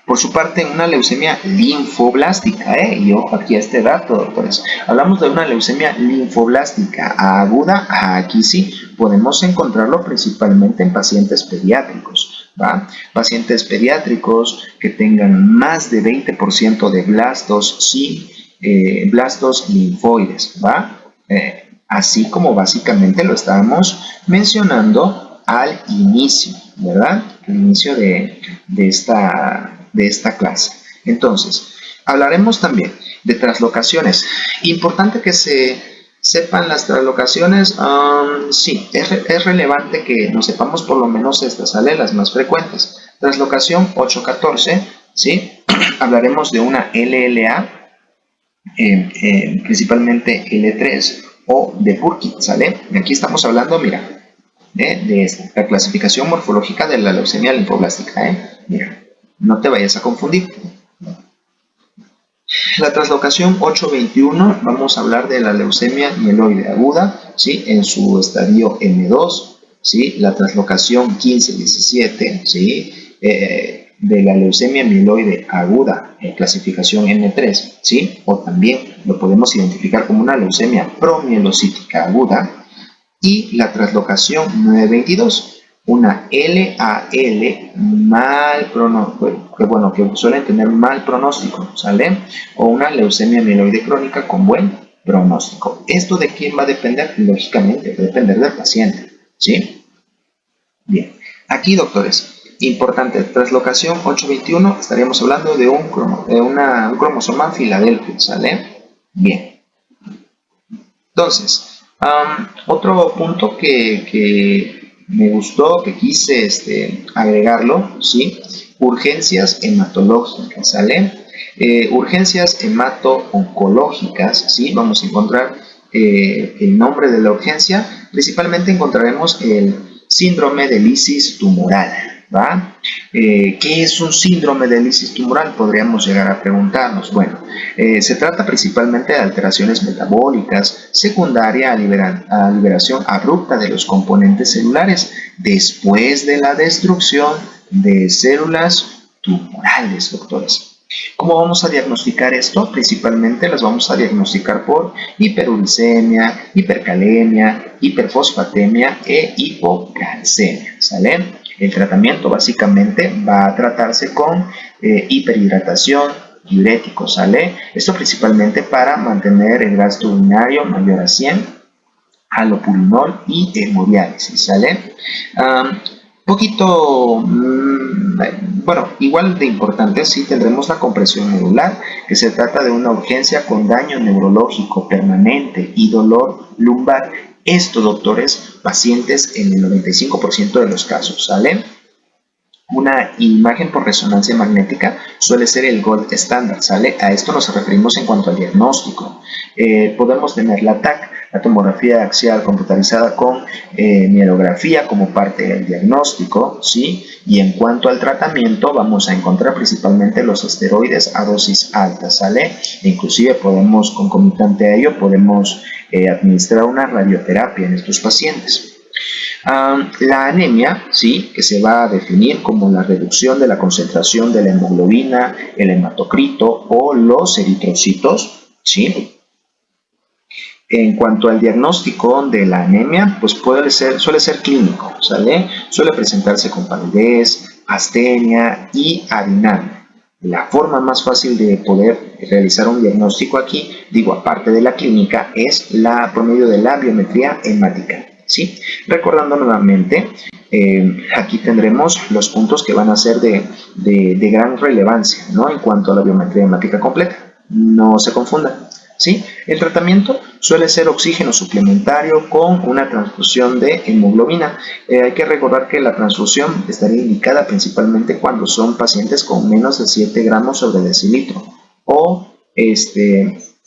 por su parte, una leucemia linfoblástica, y ojo aquí a este dato, doctores. Hablamos de una leucemia linfoblástica aguda, aquí sí, podemos encontrarlo principalmente en pacientes pediátricos, ¿va? Pacientes pediátricos que tengan más de 20% de blastos, sí, blastos linfoides, ¿va? Así como básicamente lo estábamos mencionando al inicio, ¿verdad? Al inicio de esta clase. Entonces, hablaremos también de translocaciones. Importante que se sepan las translocaciones. Sí, es relevante que nos sepamos por lo menos estas, ¿sale? Las más frecuentes. Translocación 814, ¿sí? Hablaremos de una LLA, principalmente L3 o de Burkitt, ¿sale? Aquí estamos hablando, mira, de esta, la clasificación morfológica de la leucemia linfoblástica, Mira, no te vayas a confundir. La translocación 821, vamos a hablar de la leucemia mieloide aguda, ¿sí? En su estadio M2, ¿sí? La translocación 1517, ¿sí? De la leucemia mieloide aguda en clasificación M3, ¿sí? O también lo podemos identificar como una leucemia promielocítica aguda. Y la translocación 922, una LAL mal pronóstico, que suelen tener mal pronóstico, ¿sale? O una leucemia mieloide crónica con buen pronóstico. ¿Esto de quién va a depender? Lógicamente, va a depender del paciente, ¿sí? Bien, aquí, doctores, importante, translocación 821, estaríamos hablando de un cromosoma Filadelfia, ¿sale? Bien. Entonces, Otro punto que me gustó, que quise agregarlo, ¿sí? Urgencias hematológicas, ¿sale? Urgencias hemato-oncológicas, ¿sí? Vamos a encontrar el nombre de la urgencia. Principalmente encontraremos el síndrome de lisis tumoral, ¿va? ¿Qué es un síndrome de lisis tumoral? Podríamos llegar a preguntarnos. Bueno, se trata principalmente de alteraciones metabólicas secundaria a liberación abrupta de los componentes celulares después de la destrucción de células tumorales, doctores. ¿Cómo vamos a diagnosticar esto? Principalmente las vamos a diagnosticar por hiperuricemia, hipercalemia, hiperfosfatemia e hipocalcemia, ¿sale? El tratamiento básicamente va a tratarse con hiperhidratación, diuréticos, ¿sale? Esto principalmente para mantener el gasto urinario mayor a 100, halopurinol y hemodiálisis, ¿sale? Bueno, igual de importante, sí tendremos la compresión medular, que se trata de una urgencia con daño neurológico permanente y dolor lumbar. Esto, doctores, pacientes en el 95% de los casos, ¿sale? Una imagen por resonancia magnética suele ser el gold estándar, ¿sale? A esto nos referimos en cuanto al diagnóstico. Podemos tener la TAC, la tomografía axial computarizada con mielografía como parte del diagnóstico, ¿sí? Y en cuanto al tratamiento, vamos a encontrar principalmente los esteroides a dosis altas, ¿sale? E inclusive podemos, concomitante a ello, podemos administrar una radioterapia en estos pacientes. La anemia, ¿sí? Que se va a definir como la reducción de la concentración de la hemoglobina, el hematocrito o los eritrocitos, ¿sí? En cuanto al diagnóstico de la anemia, pues suele ser clínico, ¿sale? Suele presentarse con palidez, astenia y arinamia. La forma más fácil de poder realizar un diagnóstico aquí, digo, aparte de la clínica, es por medio de la biometría hemática, ¿sí? Recordando nuevamente, aquí tendremos los puntos que van a ser de gran relevancia, ¿no? En cuanto a la biometría hemática completa. No se confundan, ¿sí? El tratamiento suele ser oxígeno suplementario con una transfusión de hemoglobina. Hay que recordar que la transfusión estaría indicada principalmente cuando son pacientes con menos de 7 gramos sobre decilitro o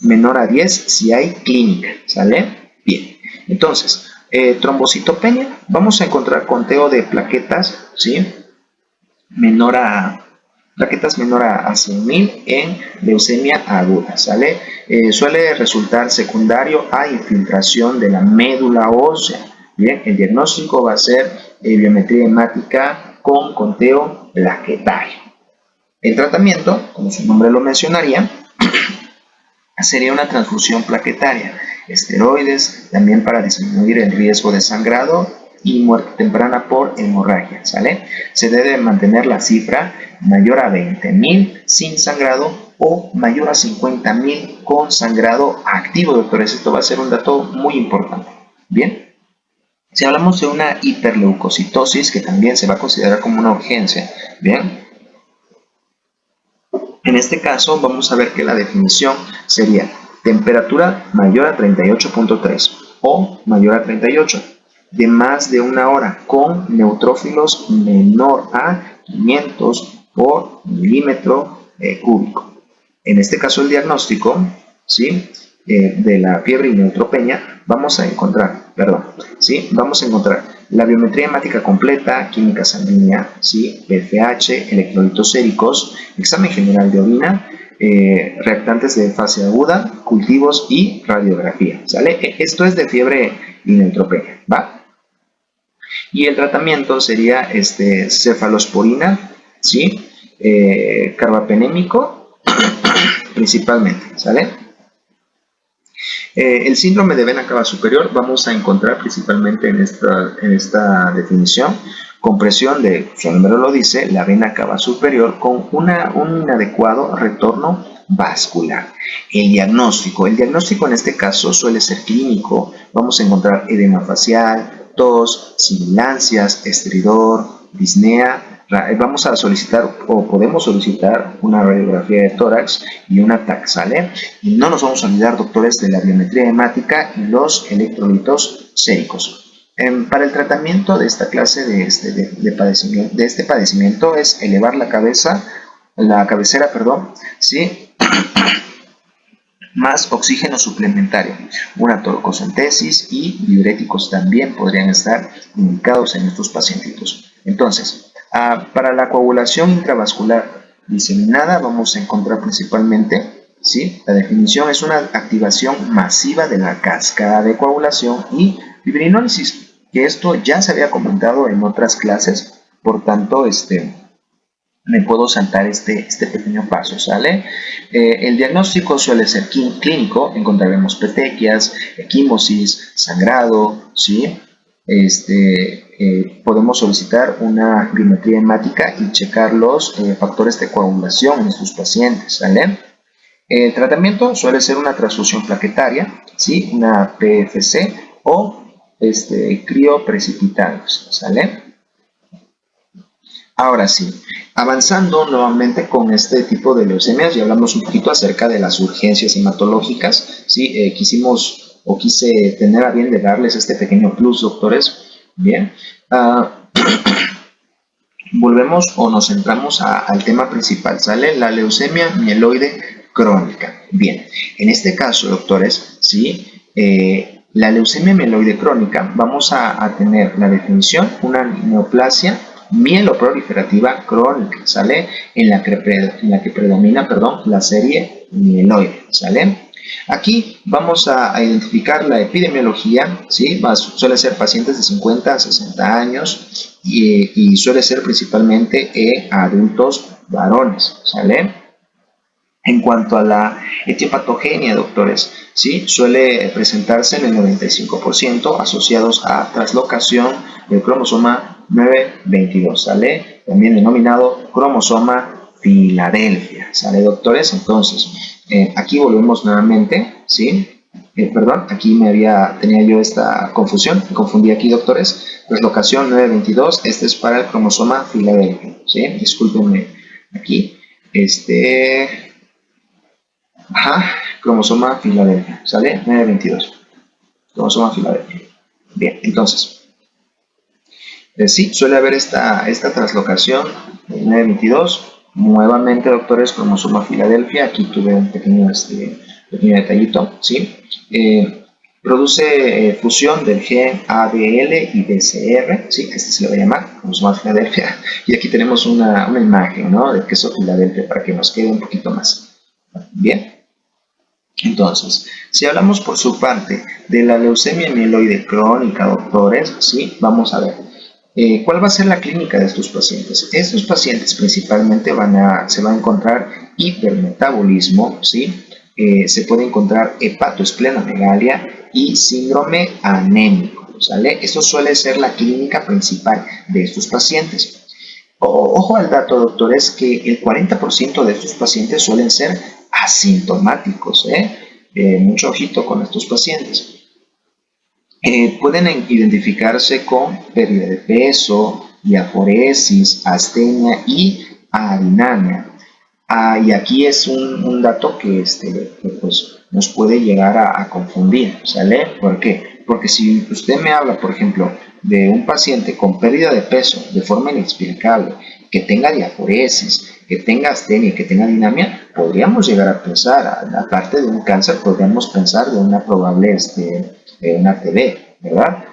menor a 10 si hay clínica, ¿sale? Bien, entonces, trombocitopenia, vamos a encontrar conteo de plaquetas, ¿sí? Plaquetas menor a 100.000 en leucemia aguda, ¿sale? Suele resultar secundario a infiltración de la médula ósea. Bien, el diagnóstico va a ser biometría hemática con conteo plaquetario. El tratamiento, como su nombre lo mencionaría, sería una transfusión plaquetaria, esteroides, también para disminuir el riesgo de sangrado y muerte temprana por hemorragia, ¿sale? Se debe mantener la cifra mayor a 20.000 sin sangrado o mayor a 50.000 con sangrado activo, doctores. Esto va a ser un dato muy importante. Bien. Si hablamos de una hiperleucocitosis, que también se va a considerar como una urgencia, bien. En este caso vamos a ver que la definición sería temperatura mayor a 38.3 o mayor a 38 de más de una hora con neutrófilos menor a 500 por milímetro cúbico. En este caso el diagnóstico, ¿sí? De la fiebre y neutropenia, vamos a encontrar la biometría hemática completa, química sanguínea, ¿sí? PFH, electrolitos séricos, examen general de orina, reactantes de fase aguda, cultivos y radiografía, ¿sale? Esto es de fiebre y neutropenia, ¿va? Y el tratamiento sería cefalosporina, ¿sí? Carbapenémico, principalmente, ¿sale? El síndrome de vena cava superior vamos a encontrar principalmente en esta definición compresión de, su nombre lo dice, la vena cava superior con un inadecuado retorno vascular. El diagnóstico en este caso suele ser clínico. Vamos a encontrar edema facial, tos, sibilancias, estridor, disnea. Vamos a solicitar o podemos solicitar una radiografía de tórax y una TAC, ¿sale? Y no nos vamos a olvidar, doctores, de la biometría hemática y los electrolitos séricos. Para el tratamiento de esta clase de este padecimiento es elevar la cabecera, perdón, ¿sí? Más oxígeno suplementario, una toracocentesis y diuréticos también podrían estar indicados en estos pacientitos. Entonces, para la coagulación intravascular diseminada vamos a encontrar principalmente, ¿sí? La definición es una activación masiva de la cascada de coagulación y fibrinólisis, que esto ya se había comentado en otras clases, por tanto, me puedo saltar este pequeño paso, ¿sale? El diagnóstico suele ser clínico, encontraremos petequias, equimosis, sangrado, ¿sí? Podemos solicitar una biometría hemática y checar los factores de coagulación en estos pacientes, ¿sale? El tratamiento suele ser una transfusión plaquetaria, ¿sí? Una PFC o crioprecipitados, ¿sale? Ahora sí, avanzando nuevamente con este tipo de leucemias, ya hablamos un poquito acerca de las urgencias hematológicas, ¿sí? Quise tener a bien de darles este pequeño plus, doctores. Bien, volvemos o nos centramos al tema principal, ¿sale? La leucemia mieloide crónica. Bien, en este caso, doctores, ¿sí? La leucemia mieloide crónica, vamos a tener la definición, una neoplasia mieloproliferativa crónica, ¿sale? En la que predomina, perdón, la serie mieloide, ¿sale? Aquí vamos a identificar la epidemiología, ¿sí? Suele ser pacientes de 50 a 60 años y suele ser principalmente adultos varones, ¿sale? En cuanto a la etiopatogenia, doctores, ¿sí? Suele presentarse en el 95% asociados a traslocación del cromosoma 922, ¿sale? También denominado cromosoma Filadelfia, ¿sale, doctores? Entonces, aquí volvemos nuevamente, ¿sí? Perdón, aquí tenía yo esta confusión, me confundí aquí, doctores. Traslocación 922, este es para el cromosoma Filadelfia, ¿sí? Discúlpenme aquí. Cromosoma Filadelfia, ¿sale? 922. Cromosoma Filadelfia. Bien, entonces, sí, suele haber esta traslocación 922. Nuevamente, doctores, cromosoma Filadelfia. Aquí tuve un pequeño detallito, ¿sí? Produce fusión del gen ADL y BCR, ¿sí? Este se le va a llamar cromosoma Filadelfia. Y aquí tenemos una imagen, ¿no? Del queso Filadelfia para que nos quede un poquito más. Bien. Entonces, si hablamos por su parte de la leucemia mieloide crónica, doctores, ¿sí? Vamos a ver. ¿Cuál va a ser la clínica de estos pacientes? Estos pacientes principalmente se va a encontrar hipermetabolismo, ¿sí? Se puede encontrar hepatoesplenomegalia y síndrome anémico, ¿sale? Eso suele ser la clínica principal de estos pacientes. Ojo al dato, doctores, que el 40% de estos pacientes suelen ser asintomáticos, mucho ojito con estos pacientes. Pueden identificarse con pérdida de peso, diaforesis, astenia y adinamia. Y aquí es un dato que pues, nos puede llegar a confundir, ¿sale? ¿Por qué? Porque si usted me habla, por ejemplo, de un paciente con pérdida de peso de forma inexplicable, que tenga diaforesis, que tenga astenia, que tenga dinamia, podríamos llegar a pensar, aparte de un cáncer, podríamos pensar de una probable una TB, ¿verdad?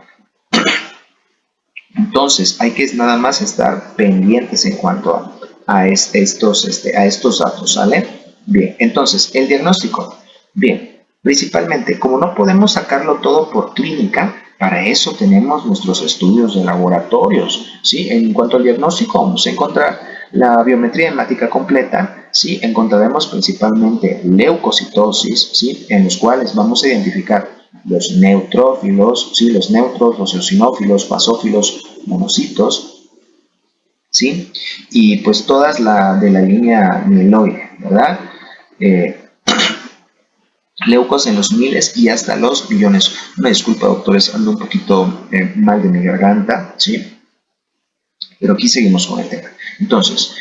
Entonces, hay que nada más estar pendientes en cuanto a estos datos, ¿sale? Bien, entonces, el diagnóstico. Bien, principalmente, como no podemos sacarlo todo por clínica, para eso tenemos nuestros estudios de laboratorios, ¿sí? En cuanto al diagnóstico, vamos a encontrar la biometría hemática completa, ¿sí? Encontraremos principalmente leucocitosis, ¿sí? En los cuales vamos a identificar los neutrófilos, ¿sí? Los neutros, los eosinófilos, basófilos, monocitos, ¿sí? Y pues todas de la línea mieloide, ¿verdad? Leucos en los miles y hasta los millones. Una disculpa, doctores, ando un poquito mal de mi garganta, ¿sí? Pero aquí seguimos con el tema. Entonces,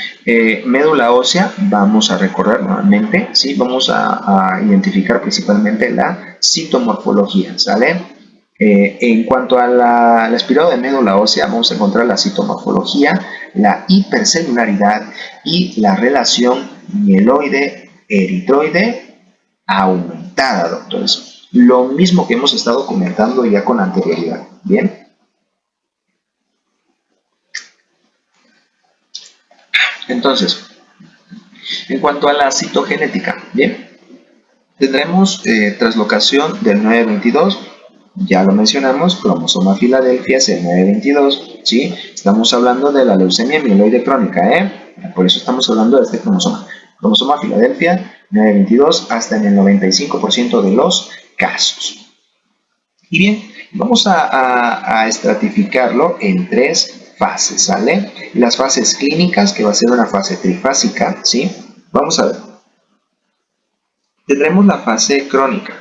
médula ósea, vamos a recordar nuevamente, ¿sí? Vamos a identificar principalmente la citomorfología, ¿sale? En cuanto al aspirado de médula ósea, vamos a encontrar la citomorfología, la hipercelularidad y la relación mieloide-eritroide aumentada, doctores. Lo mismo que hemos estado comentando ya con anterioridad, ¿bien? Entonces, en cuanto a la citogenética, bien, tendremos traslocación del 922, ya lo mencionamos, cromosoma Filadelfia es el 922, ¿sí? Estamos hablando de la leucemia mieloide crónica, por eso estamos hablando de este cromosoma. Cromosoma Filadelfia 922 hasta en el 95% de los casos. Y bien, vamos a estratificarlo en tres fases, ¿sale? Las fases clínicas, que va a ser una fase trifásica, ¿sí? Vamos a ver. Tendremos la fase crónica.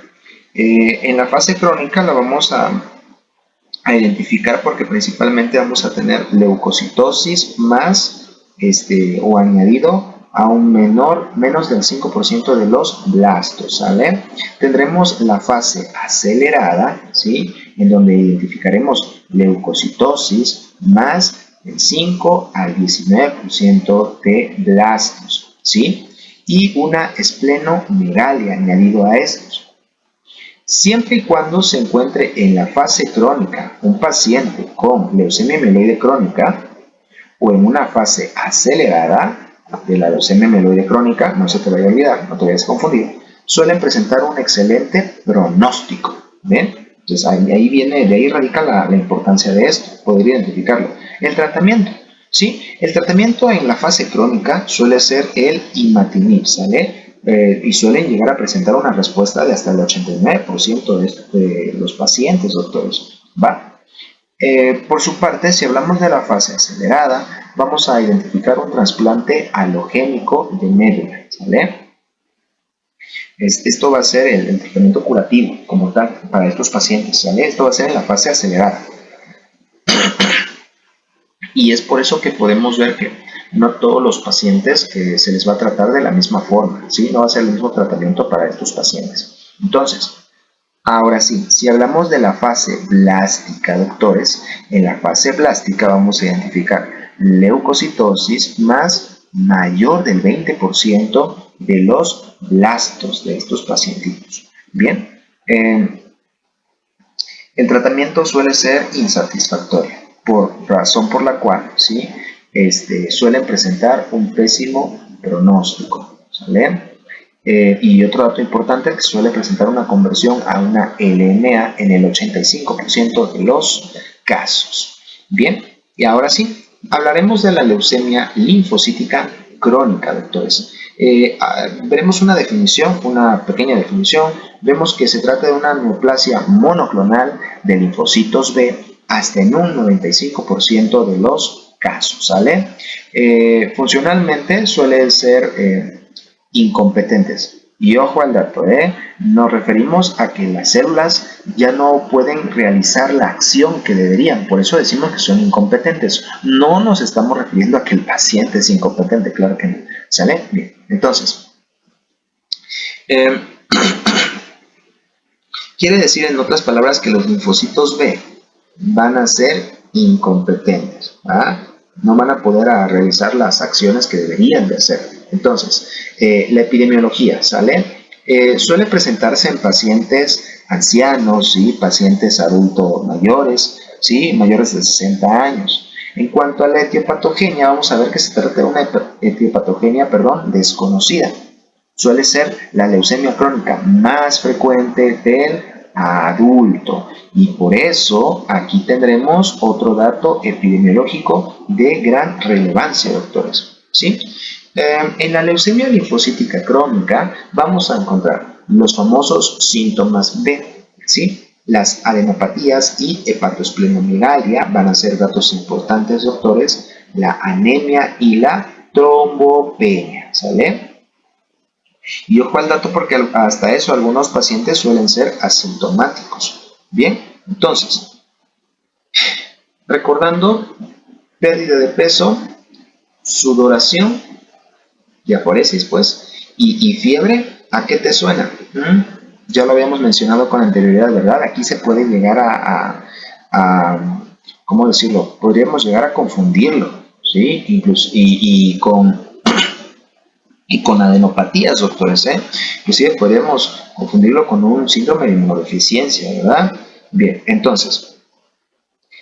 En la fase crónica la vamos a identificar porque principalmente vamos a tener leucocitosis más o añadido a un menos del 5% de los blastos, ¿sale? Tendremos la fase acelerada, ¿sí? En donde identificaremos leucocitosis más del 5 al 19% de blastos, ¿sí? Y una esplenomegalia añadido a estos. Siempre y cuando se encuentre en la fase crónica un paciente con leucemia mieloide crónica o en una fase acelerada de la leucemia mieloide crónica, no se te vaya a olvidar, no te vayas a confundir, suelen presentar un excelente pronóstico. ¿Ven? Entonces ahí viene, de ahí radica la importancia de esto, poder identificarlo. El tratamiento. ¿Sí? El tratamiento en la fase crónica suele ser el imatinib, ¿sale? Y suelen llegar a presentar una respuesta de hasta el 89% de los pacientes, doctores. ¿Va? Por su parte, si hablamos de la fase acelerada, vamos a identificar un trasplante halogénico de médula, ¿sale? Esto va a ser el tratamiento curativo como tal para estos pacientes, ¿sale? Esto va a ser en la fase acelerada. Y es por eso que podemos ver que no todos los pacientes se les va a tratar de la misma forma, ¿sí? No va a ser el mismo tratamiento para estos pacientes. Entonces, ahora sí, si hablamos de la fase blástica, doctores, en la fase blástica vamos a identificar leucocitosis más mayor del 20% de los blastos de estos pacientitos. Bien, el tratamiento suele ser insatisfactorio, por razón por la cual, ¿sí? Suelen presentar un pésimo pronóstico, ¿sale? Y otro dato importante es que suele presentar una conversión a una LMA en el 85% de los casos. Bien, y ahora sí, hablaremos de la leucemia linfocítica crónica, doctores. Veremos una definición, una pequeña definición. Vemos que se trata de una neoplasia monoclonal de linfocitos B hasta en un 95% de los casos, ¿sale? Funcionalmente suele ser incompetentes. Y ojo al dato, nos referimos a que las células ya no pueden realizar la acción que deberían, por eso decimos que son incompetentes. No nos estamos refiriendo a que el paciente es incompetente, claro que no. ¿Sale? Bien, entonces, eh, quiere decir en otras palabras que los linfocitos B van a ser incompetentes, ¿ah? No van a poder realizar las acciones que deberían de hacer. Entonces, la epidemiología, ¿sale? Suele presentarse en pacientes ancianos, ¿sí? Pacientes adultos mayores, ¿sí? Mayores de 60 años. En cuanto a la etiopatogenia, vamos a ver que se trata de una etiopatogenia, desconocida. Suele ser la leucemia crónica más frecuente del adulto y por eso aquí tendremos otro dato epidemiológico de gran relevancia, doctores. ¿Sí? En la leucemia linfocítica crónica vamos a encontrar los famosos síntomas B, ¿sí? Las adenopatías y hepatoesplenomegalia van a ser datos importantes, doctores, la anemia y la trombopenia, ¿sale? Y ojo al dato porque hasta eso algunos pacientes suelen ser asintomáticos. Bien, entonces, recordando pérdida de peso, sudoración, diaforesis, pues, y fiebre, ¿a qué te suena? Ya lo habíamos mencionado con anterioridad, ¿verdad? Aquí se puede llegar ¿cómo decirlo? Podríamos llegar a confundirlo, ¿sí? Incluso, y con adenopatías, doctores, ¿eh? Inclusive podríamos confundirlo con un síndrome de inmunodeficiencia, ¿verdad? Bien, entonces,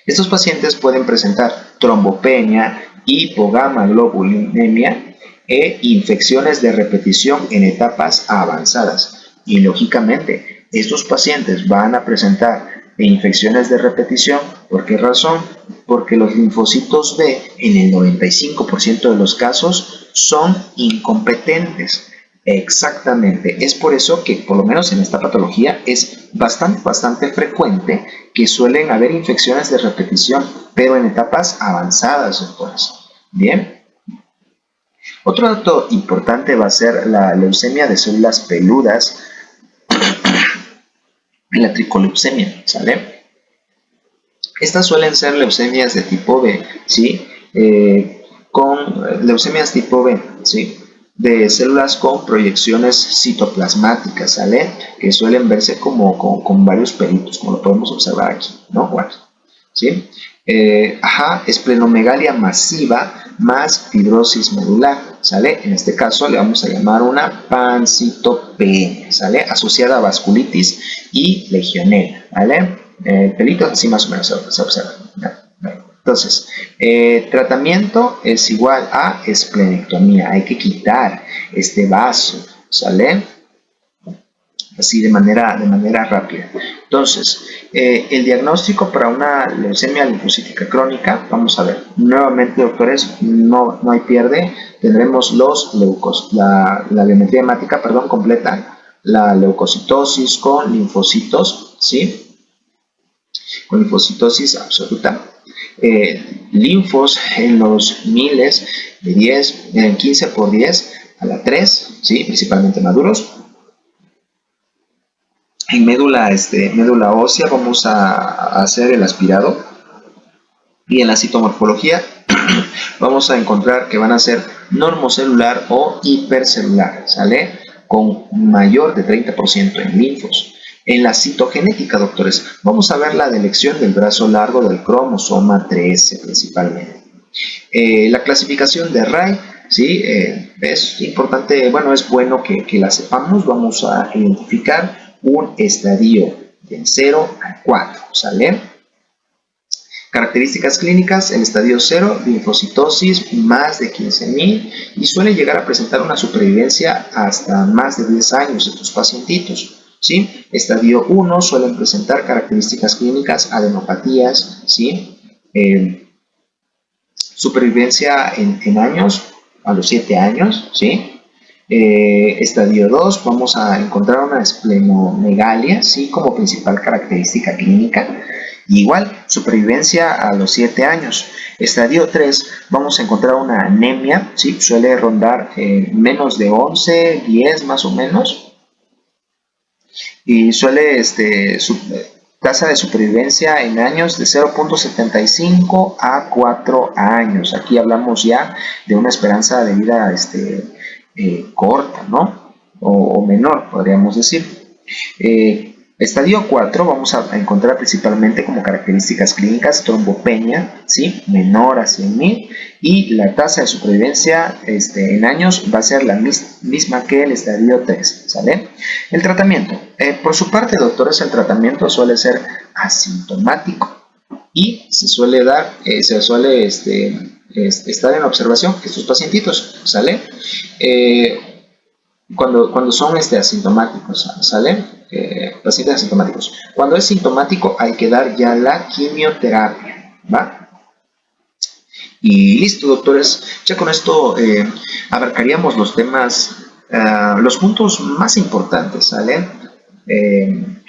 estos pacientes pueden presentar trombopenia, hipogamaglobulinemia e infecciones de repetición en etapas avanzadas. Y lógicamente, estos pacientes van a presentar infecciones de repetición. ¿Por qué razón? Porque los linfocitos B en el 95% de los casos son incompetentes. Exactamente, es por eso que por lo menos en esta patología es bastante frecuente que suelen haber infecciones de repetición, pero en etapas avanzadas, doctores. Bien. Otro dato importante va a ser la leucemia de células peludas y la tricoleucemia, ¿sale? Estas suelen ser leucemias de tipo B, ¿sí? Con leucemias tipo B, ¿sí? De células con proyecciones citoplasmáticas, ¿sale? Que suelen verse como con varios pelitos, como lo podemos observar aquí, ¿no? Bueno, ¿sí? Esplenomegalia masiva más fibrosis medular, ¿sale? En este caso le vamos a llamar una pancitopenia, ¿sale? Asociada a vasculitis y legionela, ¿vale? Pelitos así más o menos se observa. Entonces, tratamiento es igual a esplenectomía. Hay que quitar este vaso, ¿sale? Así de manera rápida. Entonces, el diagnóstico para una leucemia linfocítica crónica, vamos a ver, nuevamente, doctores, no hay pierde, tendremos los la biometría hemática, perdón, completa, la leucocitosis con linfocitos, ¿sí? Con linfocitosis absoluta, linfos en los miles de 10, 15 por 10 a la 3, ¿sí? Principalmente maduros. En médula ósea vamos a hacer el aspirado y en la citomorfología vamos a encontrar que van a ser normocelular o hipercelular, ¿sale? Con mayor de 30% en linfos. En la citogenética, doctores, vamos a ver la delección del brazo largo del cromosoma 13 principalmente. La clasificación de Ray, ¿sí? Es importante, bueno, es bueno que la sepamos. Vamos a identificar un estadio de 0 a 4, ¿sale? Características clínicas, el estadio 0, linfocitosis más de 15.000 y suele llegar a presentar una supervivencia hasta más de 10 años estos pacientitos, ¿sí? Estadio 1 suelen presentar características clínicas, adenopatías, ¿sí? Supervivencia en años, a los 7 años, ¿sí? Estadio 2, vamos a encontrar una esplenomegalia, ¿sí? Como principal característica clínica. Igual, supervivencia a los 7 años. Estadio 3, vamos a encontrar una anemia, ¿sí? Suele rondar menos de 11, 10 más o menos. Y suele, tasa de supervivencia en años de 0.75 a 4 años. Aquí hablamos ya de una esperanza de vida corta, ¿no? O menor, podríamos decir. Estadio 4 vamos a encontrar principalmente como características clínicas trombopenia, ¿sí? Menor a 100.000 y la tasa de supervivencia en años va a ser la misma que el estadio 3, ¿sale? El tratamiento. Por su parte, doctores, el tratamiento suele ser asintomático y se suele dar, estar en observación estos pacientitos, ¿sale? Cuando son asintomáticos, ¿sale? Pacientes asintomáticos. Cuando es sintomático hay que dar ya la quimioterapia, ¿va? Y listo, doctores. Ya con esto abarcaríamos los temas, los puntos más importantes, ¿sale?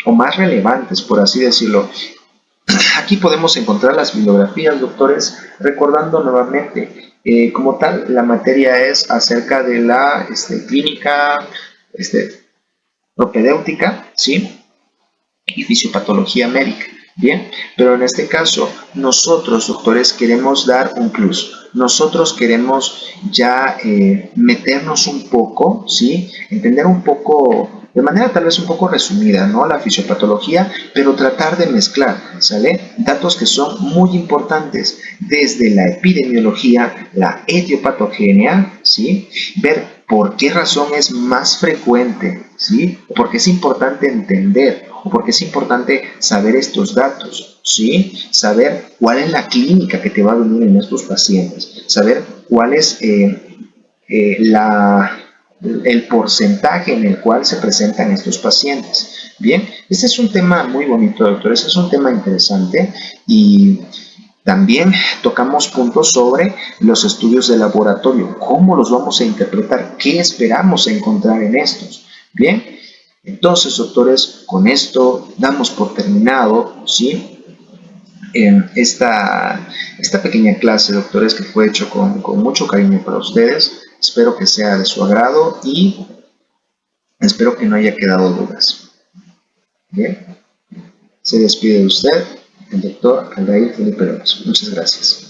O más relevantes, por así decirlo. Aquí podemos encontrar las bibliografías, doctores, recordando nuevamente, como tal, la materia es acerca de la clínica propedéutica, ¿sí? Y fisiopatología médica. Bien, pero en este caso, nosotros, doctores, queremos dar un plus. Nosotros queremos ya meternos un poco, ¿sí? Entender un poco, de manera tal vez un poco resumida, ¿no? La fisiopatología, pero tratar de mezclar, ¿sale? Datos que son muy importantes, desde la epidemiología, la etiopatogenia, ¿sí? Ver por qué razón es más frecuente, ¿sí? Porque es importante entender o porque es importante saber estos datos, ¿sí? Saber cuál es la clínica que te va a venir en estos pacientes, saber cuál es el porcentaje en el cual se presentan estos pacientes. Bien, este es un tema muy bonito, doctor, este es un tema interesante y también tocamos puntos sobre los estudios de laboratorio, cómo los vamos a interpretar, qué esperamos encontrar en estos. Bien, entonces, doctores, con esto damos por terminado, ¿sí? Esta pequeña clase, doctores, que fue hecho con mucho cariño para ustedes. Espero que sea de su agrado y espero que no haya quedado dudas. Bien, se despide de usted el doctor Aldair Felipe López. Muchas gracias.